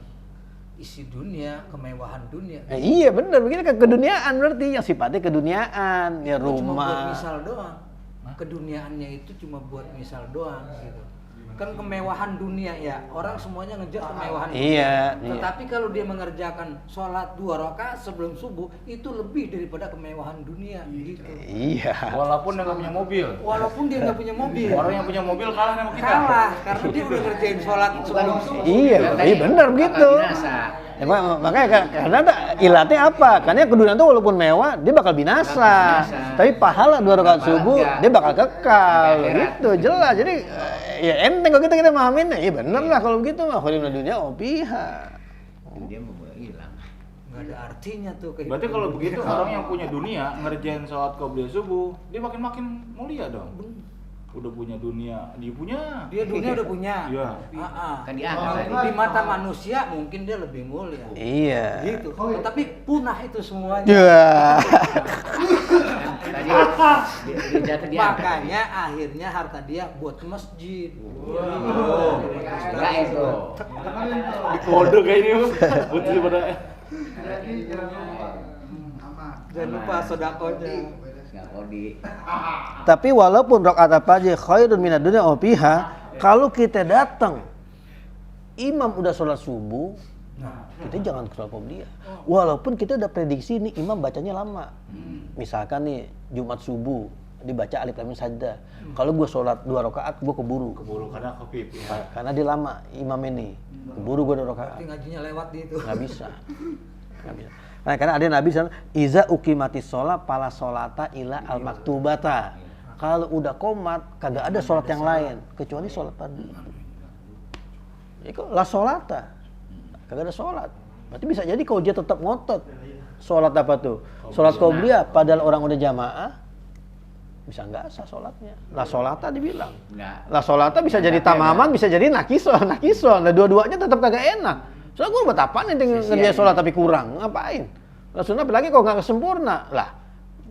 isi dunia, kemewahan dunia. Iya benar, begini kan keduniaan berarti yang sifatnya keduniaan, ya Itu rumah. cuma buat misal doang. Keduniaannya itu cuma buat misal doang gitu. kan kemewahan dunia ya, orang semuanya ngejar kemewahan dunia. Iya. Tetapi kalau dia mengerjakan sholat 2 rakaat sebelum subuh itu lebih daripada kemewahan dunia gitu. Iya. Walaupun dia nggak punya mobil. Walaupun dia nggak punya mobil. Orang yang punya mobil kalah sama kita. Kalah karena dia udah ngerjain sholat sebelum subuh. Iya, iya benar begitu. Binasa. Ya, makanya karena ilatnya apa? Karena kedudukan itu walaupun mewah, dia bakal binasa. Tapi pahala 2 rakaat subuh, dia bakal kekal. Gitu, jelas. Jadi ya enteng kalau kita mahamin, iya bener lah kalau begitu mah khairin dunia opiha. Dia mau hilang. Nggak ada artinya tuh kehidupan. Berarti kalau begitu orang yang punya dunia ngerjain sholat qobliyah subuh, dia makin mulia dong. Udah punya dunia, dia punya. Dia dunia udah punya. Iya. Kan diangkat Kalau di mata manusia mungkin dia lebih mulia. Iya. Gitu. Tetapi punah itu semuanya. Iya. Tadi dia jatuh diangkat. Makanya akhirnya harta dia buat masjid. Enggak itu. Di kode kayak ini, betul pada. Jangan lupa sodakonya. Enggak kodi. Tapi walaupun rakaat apa aja khairun minad dunya opiha, kalau kita datang imam udah sholat subuh, kita jangan sholat qobliyah. Walaupun kita udah prediksi nih imam bacanya lama. Misalkan nih Jumat subuh dibaca alif lam mim sajdah. Kalau gua sholat 2 rakaat gua keburu Karena khafif ya. karena dia lama imam ini. Keburu gua 2 rakaat. Berarti ngajinya lewat di itu. Nggak bisa. Nggak bisa. Nah, karena ada Nabi SAW, iza uqimatis sholat pala sholata ila al maktubata. Kalau udah qomat, kagak ada sholat yang lain kecuali sholat fardu. Itu la sholata, kagak ada sholat. Berarti bisa jadi kalau dia tetap ngotot sholat apa tuh? Sholat qobliyah, padahal orang udah jamaah, bisa nggak sah sholatnya. La sholata dibilang. Enggak. La sholata bisa jadi tamaman, bisa jadi nakison. Nah dua-duanya tetap kagak enak. Soalnya gue buat apaan nih ngerjain sholat tapi kurang? Ngapain? Lah sunnah apalagi kalau nggak sempurna. Lah,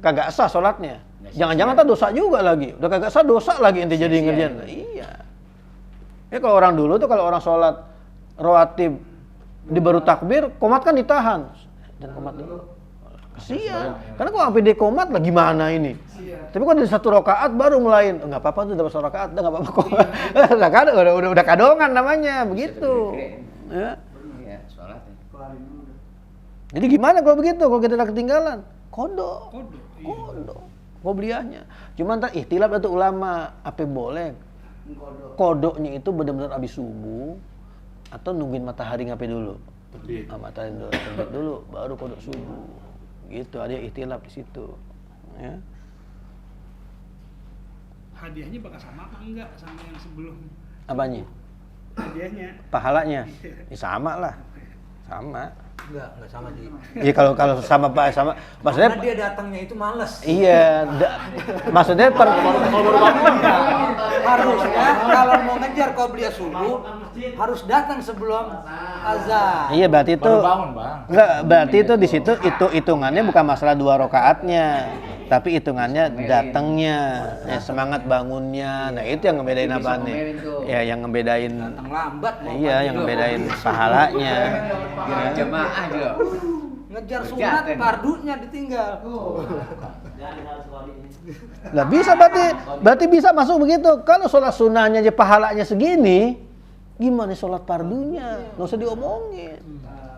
kagak sah sholatnya. Jangan-jangan tak dosa juga lagi. Udah kagak sah dosa lagi ente jadi ngerjain. Nah, iya. Ya kalau orang dulu tuh kalau orang sholat rawatib di baru takbir, komat kan ditahan. Dan komat dulu. Kasihan. Karena kalau sampai dia komat lah gimana ini? Tapi kalau dari 1 rakaat baru mulai, enggak apa-apa tuh dapat 1 rakaat, enggak apa-apa kok. udah kadongan namanya, begitu. Ya. Iya, sholatnya. Jadi gimana kalau begitu? Kalau kita udah ketinggalan, kodo, qobliyahnya. Cuman ntar ikhtilaf itu ulama, apa boleh? Kodoknya itu benar-benar habis subuh atau nungguin matahari ngapain dulu? Terbit. Matahari dulu, terbit dulu, baru kodok subuh. Gitu, ada ikhtilaf di situ. Ya. Hadiahnya bakal sama apa enggak sama yang sebelum? Apanya? Hadiahnya. Pahalanya? Ya, sama lah, sama. Enggak sama di. Iya kalau sama Pak sama maksudnya Karena dia datangnya itu males. iya maksudnya Harusnya kalau mau ngejar qobliyah subuh harus datang sebelum azan. iya berarti itu Baru bangun, Bang. enggak berarti itu di situ itu hitungannya bukan masalah 2 rakaatnya tapi hitungannya datangnya ya, semangat bangunnya. Nah itu yang ngebedain apa nih ya yang ngebedain Datang lambat mau iya yang ngebedain pahalanya Biar jemaah juga. ngejar sunat fardunya ditinggal. Lah bisa berarti bisa masuk begitu. Kalau sholat sunnahnya aja pahalanya segini, gimana sholat fardunya? Nggak usah diomongin.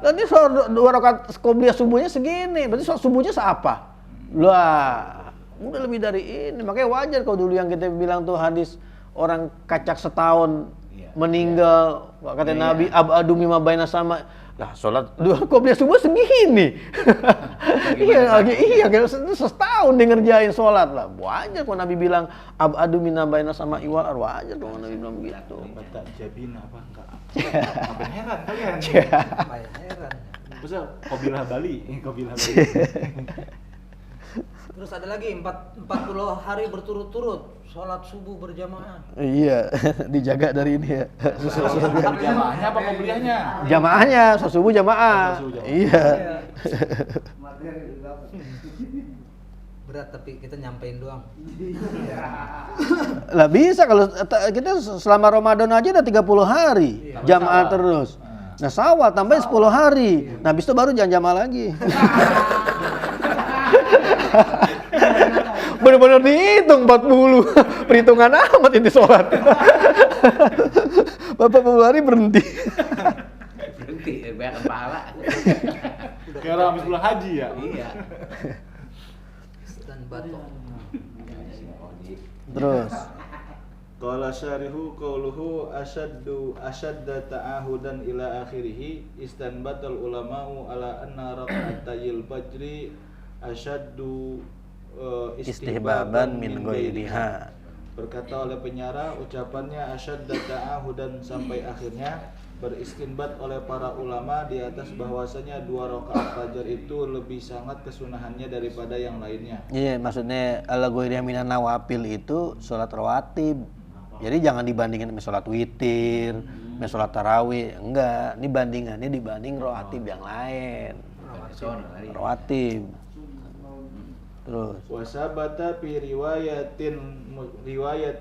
Dan ini sholat 2 rakaat qobliyah subuhnya segini, berarti sholat subuhnya seapa? Lah, udah lebih dari ini. Makanya wajar kalau dulu yang kita bilang tuh hadis orang kacak setahun meninggal, kata Nabi abadu mimma baina sama. Lah sholat 2 qobliyah subuh segini. Iya, kayak setahun dia ngerjain sholat lah. Wajar kalau Nabi bilang abadu mimma baina sama iwal ar, wajar kalau Nabi bilang begitu. Kata Jabin apa enggak? Apa heran kalian? Apa ya heran. Masa Qabilah Bali, Qabilah Bali. Terus ada lagi 40 hari berturut-turut sholat subuh berjamaah. Iya, dijaga dari ini ya. Jamaahnya apa qobliyahnya? Jamaahnya, sholat subuh jamaah. Sholat subuh jamaah. Iya. Berat tapi kita nyampein doang. Lah bisa kalau kita selama Ramadan aja udah 30 hari jamaah terus. Nah, Syawal tambahin 10 hari. Nah, habis itu baru jangan jamaah lagi. Bener-bener dihitung 40. Perhitungan amat ini sholat. Bapak Buhari berhenti. Berhenti, banyak pahala. Kayak orang habis pulang haji ya. Iya. Dan batok. Terus. Qala syarihu qauluhu asyadda ta'ahudan ila akhirih istanbatal ulama'u ala anna rak'atayil fajri asyaddu Istihbaban min ghairiha. Berkata oleh penyarah ucapannya asyadda ta'ahudan sampai akhirnya beristinbat oleh para ulama di atas bahwasanya 2 rakaat fajar itu lebih sangat kesunahannya daripada yang lainnya. Iya, maksudnya ala ghairiha minan nawafil itu sholat rawatib. Jadi jangan dibandingin sama sholat witir, sama sholat tarawih. Enggak, ini bandingannya dibanding rawatib yang lain. Rawatib. Terus Wasabata fi riwayati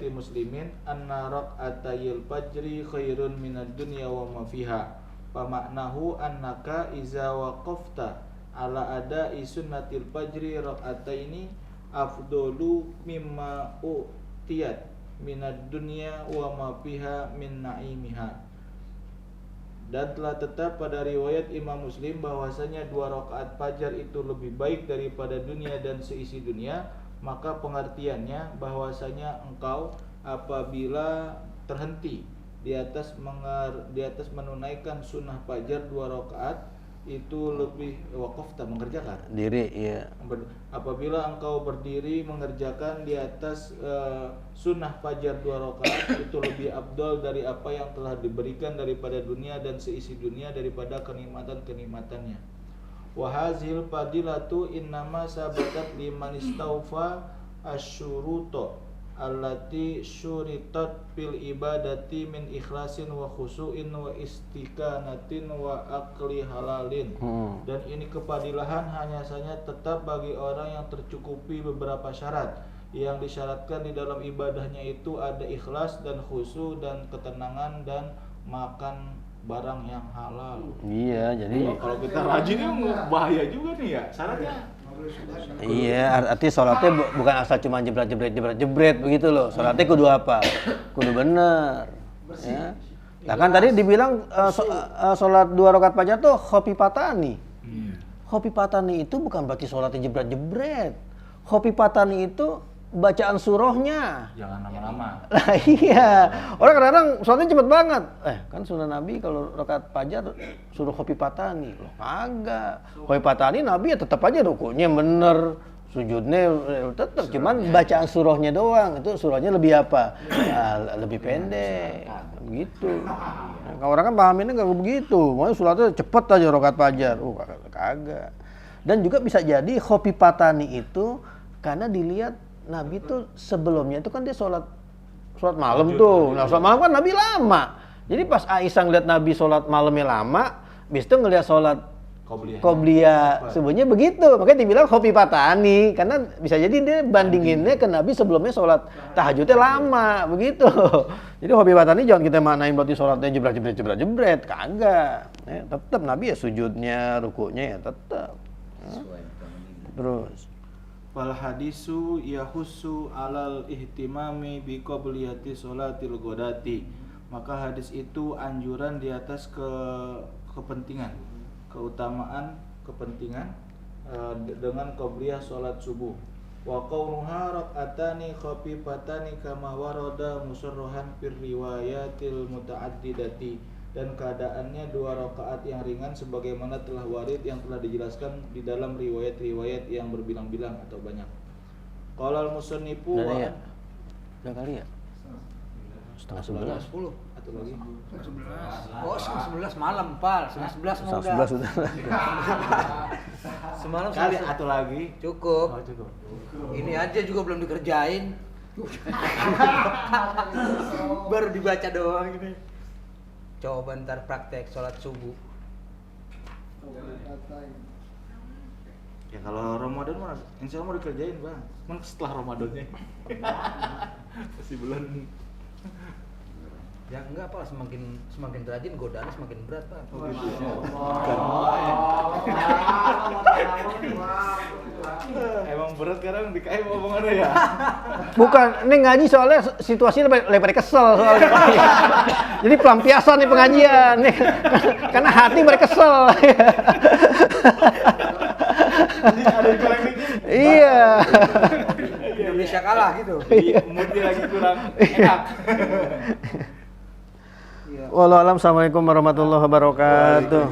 muslimin anna rak'atayil fajri khairun minad dunya wa ma fiha. Pamaknahu annaka iza waqafta ala ada'i sunnatil fajri rak'ataini afdalu mimma utiyat minad dunya wa ma fiha min na'imiha. Dan telah tetap pada riwayat Imam Muslim bahwasanya 2 rakaat fajar itu lebih baik daripada dunia dan seisi dunia. Maka pengertiannya bahwasanya engkau apabila terhenti di atas menunaikan sunnah fajar 2 rakaat itu lebih waqafta mengerjakan diri, iya. Apabila engkau berdiri mengerjakan di atas sunnah fajar 2 rakaat itu lebih afdal dari apa yang telah diberikan daripada dunia dan seisi dunia daripada kenikmatan-kenikmatannya. Wa hazil fadilatu innama sabatat liman istaufa asyuruto allati syuritat fil ibadati min ikhlasin wa khusu'in wa istikanatin wa akli halalin. Dan ini kepadilahan hanya saja tetap bagi orang yang tercukupi beberapa syarat. Yang disyaratkan di dalam ibadahnya itu ada ikhlas dan khusu dan ketenangan dan makan barang yang halal. Iya, jadi Kalau kita rajin ini bahaya juga nih ya syaratnya. iya, artinya sholatnya bukan asal cuma jebret begitu loh. Sholatnya kudu apa? Kudu bener. Ya. Nah kan tadi dibilang sholat 2 rakaat fajar tuh khofifatan nih. Khofifatan itu bukan berarti sholatnya jebret. Khofifatan itu bacaan surahnya. Jangan lama-lama. Lah iya, orang kadang-kadang sholatnya cepet banget. Kan sunnah Nabi kalau rakaat fajar suruh khofifatan nih. Loh kagak. Khofifatan Nabi ya tetap aja rukunya bener, sujudnya tetap, cuman bacaan surahnya doang. Itu surahnya lebih apa? Lebih pendek. Begitu. Nah, orang kan pahaminnya nggak begitu. Makanya sholatnya cepet aja rakaat fajar. Kagak. Dan juga bisa jadi khofifatan itu karena dilihat Nabi tuh sebelumnya itu kan dia sholat malam tuh. Nah sholat malam kan Nabi lama. Jadi pas Aisyah ngeliat Nabi sholat malamnya lama, habis itu ngeliat sholat Qobliyah subuhnya begitu. Makanya dibilang khofifatani karena bisa jadi dia bandinginnya ke Nabi sebelumnya sholat tahajudnya lama begitu. Jadi khofifatani jangan kita maknain berarti sholatnya jebret. Kagak. Tetap Nabi ya sujudnya, rukuknya ya tetap. Terus Fal hadisu yahussu alal ihtimami bi qabliyati sholatil ghodati. Maka hadis itu anjuran di atas kepentingan, kepentingan dengan qabliyah salat subuh. Wa qawluha rak'atani khafifatani kama warada musarrahan fir riwayatil muta'addidati. Dan keadaannya 2 rakaat yang ringan sebagaimana telah warid yang telah dijelaskan di dalam riwayat-riwayat yang berbilang-bilang atau banyak. Qala al-musannifu udah ya? Udah kali ya? Setengah 11 10 atau lagi? 11. Oh, 11 malam, Pal. 11 mau udah. 11 udah. Semalam Kali 11. atau lagi? Cukup. Oh, cukup. Ini aja juga belum dikerjain. Baru dibaca doang ini. Coba ntar praktek sholat subuh. Ya kalau Ramadan mah insya Allah mau dikerjain bang. Mana setelah Ramadannya? Masih bulan. Ya enggak Pak, semakin rajin godaannya semakin berat Pak. Emang berat sekarang dikaim omongannya ya. Bukan, ini ngaji soalnya situasinya lagi pada kesel soalnya. Jadi pelampiasan nih pengajian nih. Karena hati pada kesel. Ada yang kurang dikit. Iya. Indonesia kalah gitu. Moodnya lagi kurang enak. Wallahualam. Assalamualaikum warahmatullahi wabarakatuh.